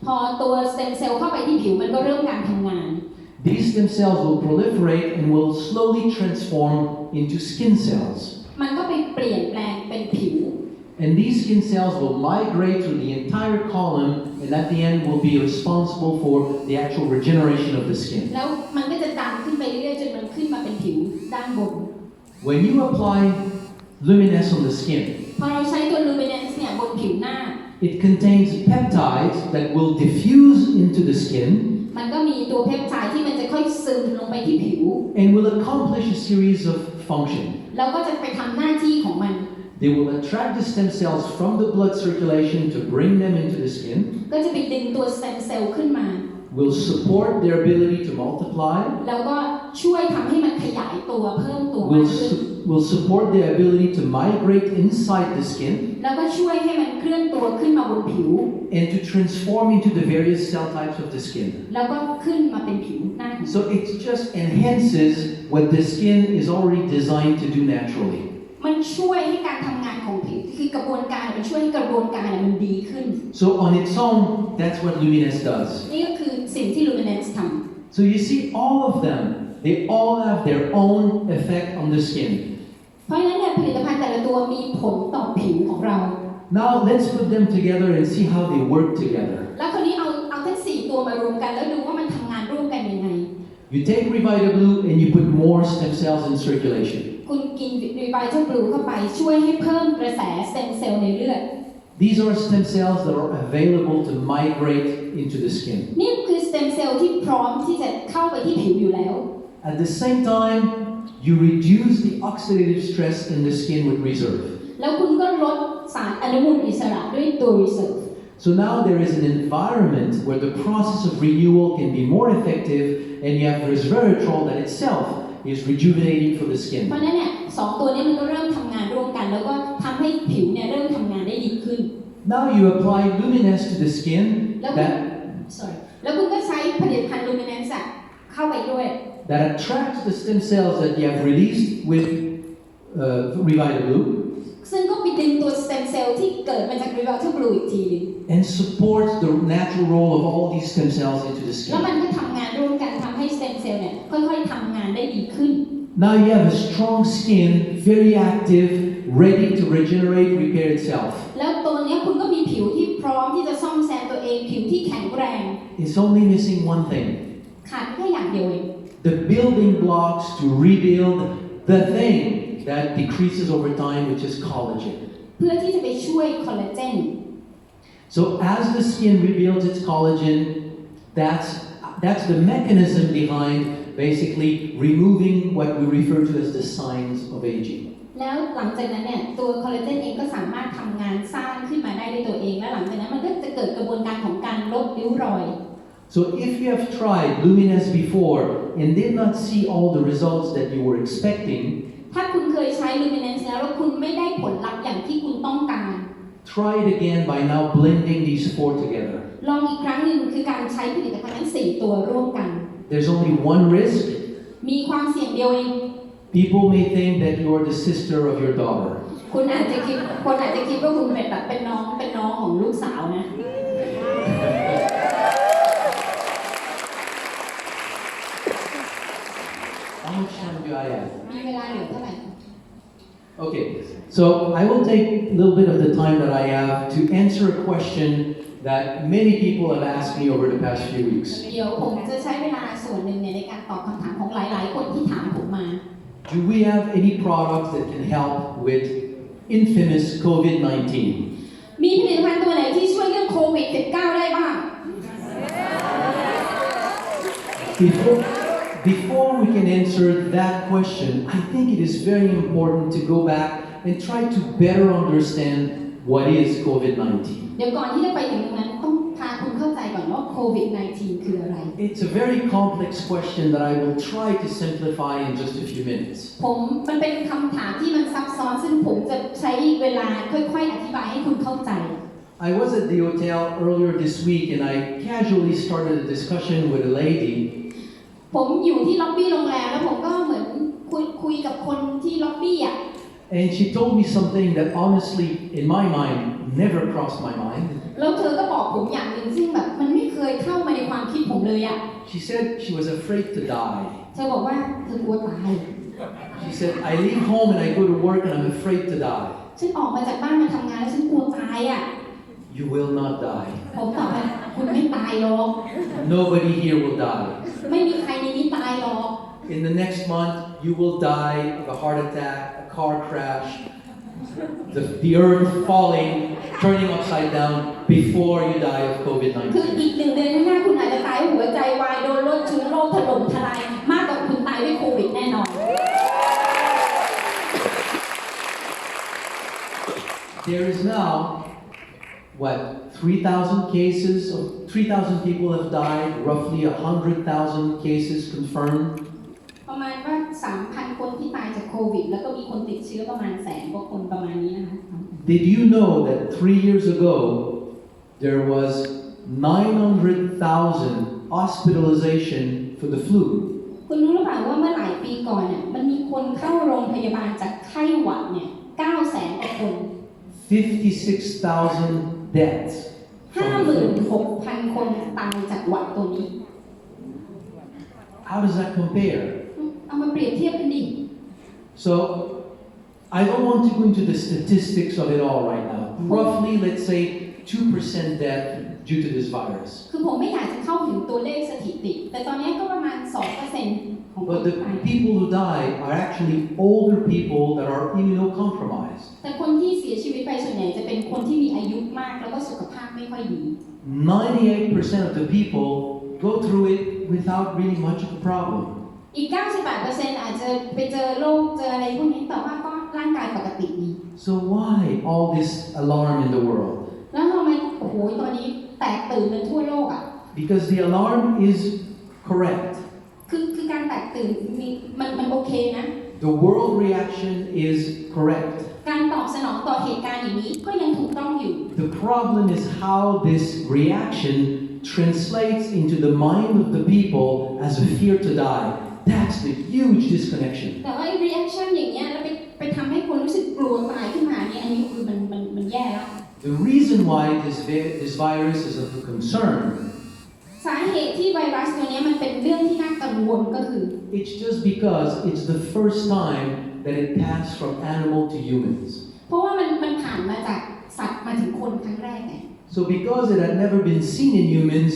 พอตัว stem cell เข้าไปที่ผิวมันก็เริ่มการทำงาน These stem cells will proliferate and will slowly transform into skin cells. มันก็ไปเปลี่ยนแปลงเป็นผิว And these skin cells will migrate through the entire column and at the end will be responsible for the actual regeneration of the skin. แล้วมันก็จะดันขึ้นไปเรื่อยๆจนมันขึ้นมาเป็นผิวด้านบน When you apply luminance on the skin, พอเราใช้ตัว luminance เนี่ยบนผิวหน้า it contains peptides that will diffuse into the skin มันก็มีตัวเพปไทด์ที่มันจะค่อยซึมลงไปที่ผิว and will accomplish a series of functions. แล้วก็จะไปทำหน้าที่ของมัน They will attract the stem cells from the blood circulation to bring them into the skin, ก็จะไปดึงตัว stem cell ขึ้นมา will support their ability to multiply, แล้วก็ช่วยทำให้มันขยายตัวเพิ่มตัวมากขึ้น will support their ability to migrate inside the skin, แล้วก็ช่วยให้มันเคลื่อนตัวขึ้นมาบนผิว and to transform into the various cell types of the skin. แล้วก็ขึ้นมาเป็นผิวหน้า So it just enhances what the skin is already designed to do naturally. มันช่วยให้การทำงานของผิวคือกระบวนการมันช่วยให้กระบวนการมันดีขึ้น So on its own, that's what luminance does. นี่ก็คือสิ่งที่ luminance ทำ So you see all of them, they all have their own effect on the skin. เพราะฉะนั้นเนี่ยผลิตภัณฑ์แต่ละตัวมีผลต่อผิวของเรา Now let's put them together and see how they work together. แล้วคราวนี้เอาทั้ง4ตัวมารวมกันแล้วดูว่ามันทำงานร่วมกันยังไง You take Revita Blue and you put more stem cells in circulation. คุณกิน Revita Blue เข้าไปช่วยให้เพิ่มกระแส stem cell ในเลือด These are stem cells that are available to migrate into the skin. นี่คือ stem cell ที่พร้อมที่จะเข้าไปที่ผิวอยู่แล้ว At the same time, you reduce the oxidative stress in the skin with reserve. แล้วคุณก็ลดสารอนุมูลอิสระด้วยตัว reserve. So now there is an environment where the process of renewal can be more effective and you have resveratrol that itself is rejuvenating for the skin. เพราะฉะนั้นเนี่ย2ตัวนี้มันก็เริ่มทำงานร่วมกันแล้วก็ทำให้ผิวเนี่ยเริ่มทำงานได้ดีขึ้น Now you apply luminance to the skin แล้วคุณก็ใช้ผลิตภัณฑ์ luminance เข้าไปด้วย that attracts the stem cells that you have released with Revita Blue ซึ่งก็ไปดึงตัว stem cell ที่เกิดมาจาก Revita Blue อีกทีนึง and supports the natural role of all these stem cells into the แล้ว skin. มันก็ทำงานร่วมกันทำให้ stem cell เนี่ยค่อยๆทำงานได้ดีขึ้น Now you have a strong skin, very active, ready to regenerate, repair itself. แล้วตัวนี้คุณก็มีผิวที่พร้อมที่จะซ่อมแซมตัวเองผิวที่แข็งแรง It's only missing one thing. ขาดแค่อย่างเดียวเอง The building blocks to rebuild the thing that decreases over time, which is collagen. เพื่อที่จะไปช่วยคอลลาเจน So as the skin rebuilds its collagen, that's That's the mechanism behind basically removing what we refer to as the signs of aging. แล้วหลังจากนั้นเนี่ยตัวคอลลาเจนเองก็สามารถทำงานสร้างขึ้นมาได้ด้วยตัวเองและหลังจากนั้นมันก็จะเกิดกระบวนการของการลดริ้วรอย So if you have tried Luminance before and did not see all the results that you were expecting, ถ้าคุณเคยใช้ Luminance แล้วคุณไม่ได้ผลลัพธ์อย่างที่คุณต้องการ try it again by now blending these four together. ลองอีกครั้งหนึ่งคือการใช้ผลิตภัณฑ์ทั้ง4ตัวร่วมกัน There's only one risk. มีความเสี่ยงเดียวเอง People may think that you are the sister of your daughter. คนอาจจะคิดว่าคุณเป็นแบบเป็นน้องของลูกสาวนะ How much time do I have? มีเวลาเหลือเท่าไหร่ Okay, so I will take a little bit of the time that I have to answer a question that many people have asked me over the past few weeks. เดี๋ยวผมจะใช้เวลาส่วนหนึ่งในการตอบคำถามของหลายๆคนที่ถามผมมา Do we have any products that can help with infamous COVID-19? มีผลิตภัณฑ์ตัวไหนที่ช่วยเรื่องโควิด -19 ได้บ้าง Before we can answer that question, I think it is very important to go back and try to better understand what is COVID-19. เดี๋ยวก่อนที่จะไปถึงตรงนั้นต้องพาคุณเข้าใจก่อนว่าโควิด -19 คืออะไร It's a very complex question that I will try to simplify in just a few minutes. มันเป็นคำถามที่มันซับซ้อนซึ่งผมจะใช้เวลาค่อยๆอธิบายให้คุณเข้าใจ I was at the hotel earlier this week and I casually started a discussion with a lady. ผมอยู่ที่ล็อบบี้โรงแรมแล้วผมก็เหมือนคุยกับคนที่ล็อบบี้อ่ะ And she told me something that honestly, in my mind, never crossed my mind. แล้วเธอก็บอกผมอย่างหนึ่งซึ่งแบบมันไม่เคยเข้ามาในความคิดผมเลยอ่ะ She said she was afraid to die. เธอบอกว่าเธอกลัวตาย She said, I leave home and I go to work and I'm afraid to die. ฉันออกมาจากบ้านมาทำงานแล้วฉันกลัวตายอ่ะ You will not die. ผมตอบว่าคุณไม่ตายหรอก Nobody here will die. ไม่มีใครในนี้ตายหรอก In the next month, you will die of a heart attack, a car crash, the earth falling, turning upside down before you die of คือ COVID-19. อีก1 เดือนข้างหน้าคุณอาจจะตายหัวใจวายโดนรถชนโรคถล่มทลายมากกว่าคุณตายด้วยโควิดแน่นอน There is now, what, 3,000 cases, 3,000 people have died, roughly 100,000 cases confirmed. ประมาณว่า 3,000 คนที่ตายจากโควิดแล้วก็มีคนติดเชื้อประมาณ100,000 กว่าคนประมาณนี้นะคะ Did you know that 3 years ago, there was 900,000 hospitalization for the flu? คุณรู้หรือเปล่าว่าเมื่อหลายปีก่อนเนี่ยมันมีคนเข้าโรงพยาบาลจากไข้หวัดเนี่ย 900,000 กว่าคน 56,000 deaths. 56,000 คนตายจากหวัดตัวนี้ How does that compare? เอามาเปรียบเทียบกันดิ So, I don't want to go into the statistics of it all right now. Roughly, let's say 2% death due to this virus. คือผมไม่อยากจะเข้าถึงตัวเลขสถิติ แต่ตอนนี้ก็ประมาณ 2% ของคน But the ตาย people who die are actually older people that are immunocompromised. แต่คนที่เสียชีวิตไปส่วนใหญ่จะเป็นคนที่มีอายุมากแล้วก็สุขภาพไม่ค่อยดี 98% of the people go through it without really much of a problem. อีก 98% อาจจะไปเจอโรคเจออะไรพวกนี้แต่ว่าก็ร่างกายปกติดี So why all this alarm in the world? แล้วทำไมโอ้โหตอนนี้แตกตื่นกันทั่วโลกอ่ะ Because the alarm is correct. คือการแตกตื่นมันโอเคนะ The world reaction is correct. การตอบสนองต่อเหตุการณ์อย่างนี้ก็ยังถูกต้องอยู่ The problem is how this reaction translates into the mind of the people as a fear to die. That's the huge disconnection. แต่ว่า reaction อย่างเงี้ยแล้วไปทำให้คนรู้สึกกลัวตายขึ้นมาเนี่ยอันนี้คือมันแย่แล้ว The reason why this virus is of concern, สาเหตุที่ไวรัสตัวนี้มันเป็นเรื่องที่น่ากังวลก็คือ it's just because it's the first time that it passed from animal to humans. เพราะว่ามันผ่านมาจากสัตว์มาถึงคนครั้งแรกไง So because it had never been seen in humans,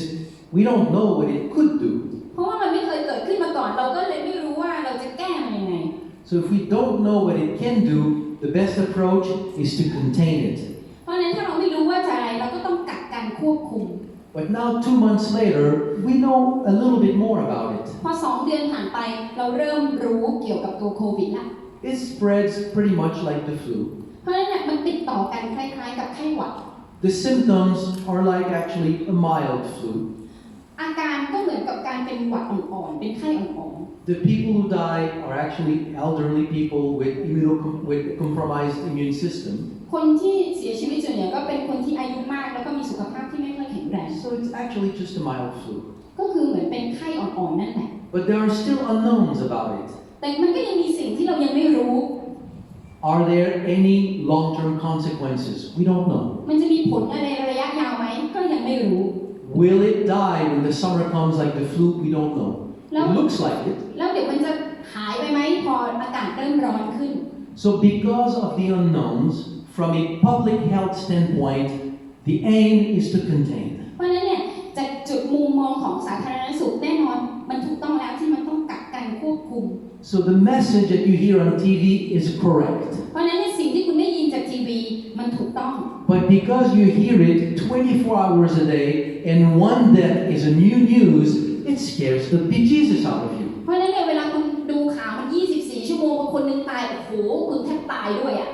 we don't know what it could do. เพราะว่ามันไม่เคยเกิดขึ้นมาก่อนเราก็เลยไม่รู้ว่าเราจะแก้มันยังไง So if we don't know what it can do, the best approach is to contain it. เพราะฉะนั้นถ้าเราไม่รู้ว่าจะอะไรเราก็ต้องกักกันควบคุม But now 2 months later, we know a little bit more about it. พอ2 เดือนผ่านไปเราเริ่มรู้เกี่ยวกับตัวโควิดละ It spreads pretty much like the flu. เพราะฉะนั้นเนี่ยมันติดต่อกันคล้ายๆกับไข้หวัด The symptoms are like actually a mild flu. อาการก็เหมือนกับการเป็นหวัดอ่อนๆเป็นไข้อ่อน The people who die are actually elderly people with compromised immune system. ๆคนที่เสียชีวิตส่วนใหญ่ก็เป็นคนที่อายุมากแล้วก็มีสุขภาพที่ไม่ค่อยแข็งแรง So it's actually just a mild flu. ก็คือเหมือนเป็นไข้อ่อนๆนั่นแหละ But there are still unknowns about it. แต่มันก็ยังมีสิ่งที่เรายังไม่รู้ Are there any long-term consequences? We don't know. มันจะมีผลอะไรระยะยาวไหมก็ยังไม่รู้ Will it die when the summer comes like the flu? We don't know. It looks like it. แล้วเดี๋ยวมันจะหายไปไหมพออากาศเริ่มร้อนขึ้น So because of the unknowns, from a public health standpoint, the aim is to contain. เพราะฉะนั้นเนี่ยจากจุดมุมมองของสาธารณสุขแน่นอนมันถูกต้องแล้วที่มันต้องกักกันควบคุม So the message that you hear on TV is correct. เพราะฉะนั้นเนี่ยสิ่งที่คุณได้ยินจากทีวีมันถูกต้อง But because you hear it 24 hours a day and one death is a new news, it scares the bejesus out of you. เพราะฉะนั้นเนี่ยเวลาคุณดูข่าวมัน24 ชั่วโมงบางคนนึงตายโอ้โหคุณแทบตายด้วยอ่ะ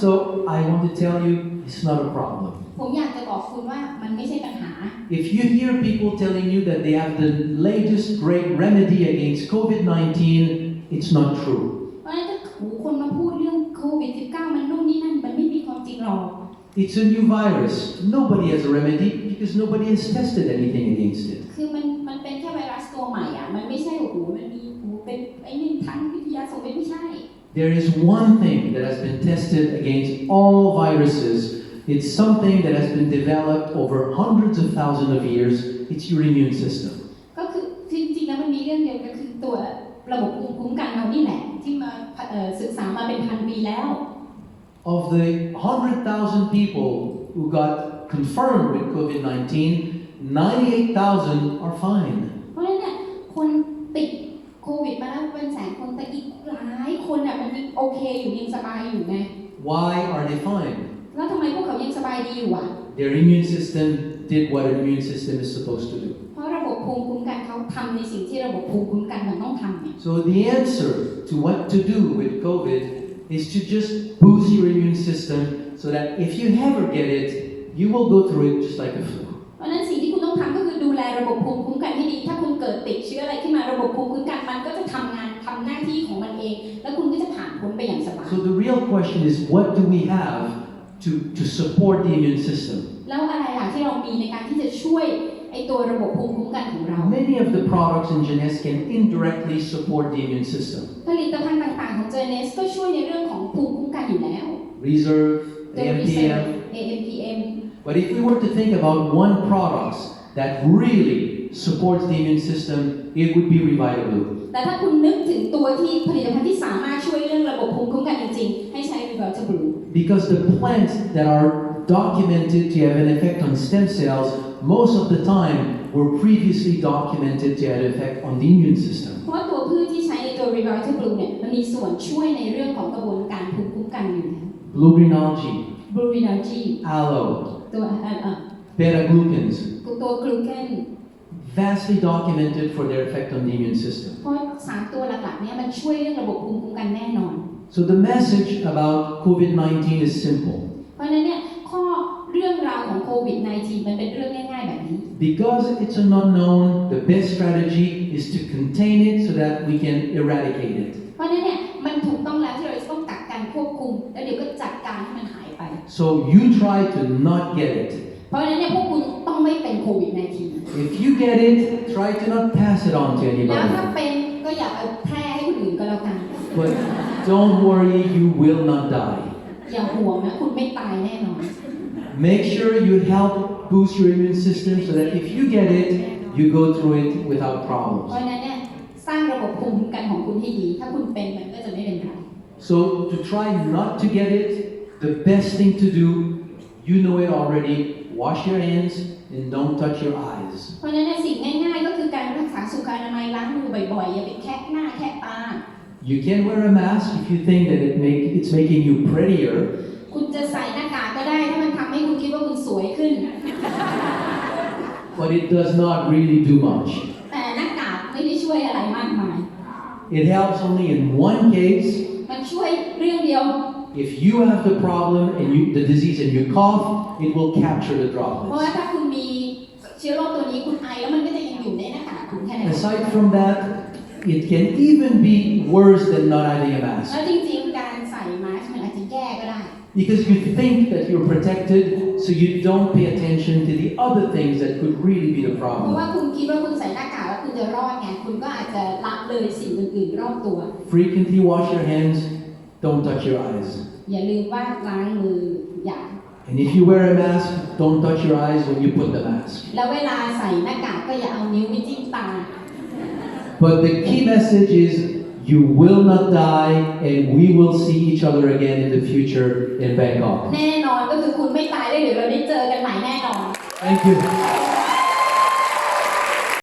So I want to tell you, it's not a problem. ผมอยากจะบอกคุณว่ามันไม่ใช่ปัญหา If you hear people telling you that they have the latest great remedy against COVID-19, it's not true. เพราะฉะนั้นถ้าคนมาพูดเรื่องโควิด -19 มันนู่นนี่นั่นมันไม่มีความจริงหรอก It's a new virus. Nobody has a remedy because nobody has tested anything against it. คือมันเป็นแค่ไวรัสตัวใหม่อ่ะมันไม่ใช่โอ้โหมันมีโอ้โหเป็นไอ้นี่ทางวิทยาศาสตร์ไม่ใช่ There is one thing that has been tested against all viruses. It's something that has been developed over hundreds of thousands of years. It's your immune system. ก็คือจริงๆแล้วมันมีเรื่องเดียวก็คือตัวระบบภูมิคุ้มกันเรานี่แหละที่มาศึกษามาเป็นพันปีแล้ว Of the 100,000 people who got confirmed with COVID-19, 98,000 are fine. เพราะฉะนั้นเนี่ยคนติดโควิดมาแล้วเป็นแสนคนแต่อีกหลายคนอ่ะมันยังโอเคอยู่ยังสบายอยู่ไง Why are they fine? แล้วทำไมพวกเขายังสบายดีอยู่อ่ะ Their immune system did what an immune system is supposed to do. เพราะระบบภูมิคุ้มกันเขาทำในสิ่งที่ระบบภูมิคุ้มกันมันต้องทำไง So the answer to what to do with COVID is to just boost your immune system so that if you ever get it, you will go through it just like a flu. เพราะฉะนั้นสิ่งที่คุณต้องทำก็คือดูแลระบบภูมิคุ้มกันให้ดีถ้าคุณเกิดติดเชื้ออะไรขึ้นมาระบบภูมิคุ้มกันมันก็จะทำงานทำหน้าที่ของมันเองแล้วคุณก็จะผ่านพ้นไปอย่างสบาย So the real question is, what do we have to support the immune system? แล้วอะไรล่ะที่เรามีในการที่จะช่วยไอ้ตัวระบบภูมิคุ้มกันของเรา Many of the products in Genes can indirectly support the immune system. ผลิตภัณฑ์ต่างๆของ Genes ก็ช่วยในเรื่องของภูมิคุ้มกันอยู่แล้ว Reserve, AMPM. AMPM But if we were to think about one product that really supports the immune system, it would be Revitable. แต่ถ้าคุณนึกถึงตัวที่ผลิตภัณฑ์ที่สามารถช่วยเรื่องระบบภูมิคุ้มกันจริงๆให้ใช้ Revitable Because the plants that are documented to have an effect on stem cells, most of the time were previously documented to have an effect on the immune system. เพราะว่าตัวพืชที่ใช้ในตัว Revitable เนี่ยมันมีส่วนช่วยในเรื่องของกระบวนการภูมิคุ้มกันอยู่แล้ว Blue green algae, Blue green algae aloe, ตัวbeta-glucans, ตัวกลูเกน vastly documented for their effect on the immune system. เพราะ3ตัวหลักๆเนี่ยมันช่วยเรื่องระบบภูมิคุ้มกันแน่นอน So the message about COVID-19 is simple. เพราะฉะนั้นเนี่ยข้อเรื่องราวของโควิด -19 มันเป็นเรื่องง่ายๆแบบนี้ Because it's an unknown, the best strategy is to contain it so that we can eradicate it. เพราะฉะนั้นเนี่ยมันถูกต้องแล้วที่เราจะต้องกักกันควบคุมแล้วเดี๋ยวก็จัดการให้มันหายไป So you try to not get it. เพราะฉะนั้นเนี่ยพวกคุณต้องไม่เป็นโควิด -19 If you get it, try to not pass it on to แล้วถ้า anybody. เป็นก็อย่าไปแพร่ให้คนอื่นก็แล้วกัน But don't worry, you will not die. อย่าห่วงนะคุณไม่ตายแน่นอน Make sure you help boost your immune system so that if you get it, you go through it without เพ problems. ราะฉะนั้นเนี่ยสร้างระบบภูมิคุ้มกันของคุณให้ดีถ้าคุณเป็นมันก็จะไม่เป็นไร So to try not to get it, the best thing to do, you know it already, wash your hands and don't touch your eyes. เพราะฉะนั้นเนี่ยสิ่งง่ายๆก็คือการรักษาสุขอนามัยล้างมือบ่อยๆอย่าไปแคะหน้าแคะตา You can wear a mask if you think that it's making you prettier. คุณจะใส่หน้ากากก็ได้ถ้ามันทำให้คุณคิดว่าคุณสวยขึ้น but it does not really do much. แต่หน้ากากไม่ได้ช่วยอะไรมากมาย It helps only in one case. มันช่วยเรื่องเดียว If you have the problem and the disease and you cough, it will capture the เพราะว่า droplets. ถ้าคุณมีเชื้อโรคตัวนี้คุณไอแล้วมันก็จะยังอยู่ในหน้ากากคุณแค่นั้น Aside from that, it can even be worse than not having a แล้ว mask. จริงๆการใส่มาสก์มันอาจจะแย่ก็ได้ Because you think that you're protected, so you don't pay attention to the other things that could really be the เพราะ problem. ว่าคุณคิดว่าคุณใส่หน้ากากแล้วคุณจะรอดไงคุณก็อาจจะละเลยสิ่งอื่นๆรอบตัว Frequently wash your hands, don't touch your eyes. อย่าลืมว่าล้างมืออย่า And if you wear a mask, don't touch your eyes when you put the mask. แล้วเวลาใส่หน้ากากก็อย่าเอานิ้วไปจิ้มตา But the key message is you will not die and we will see each other again in the future in Bangkok. แน่นอนก็คือคุณไม่ตายได้เดี๋ยวเราได้เจอกันใหม่แน่นอน Thank you.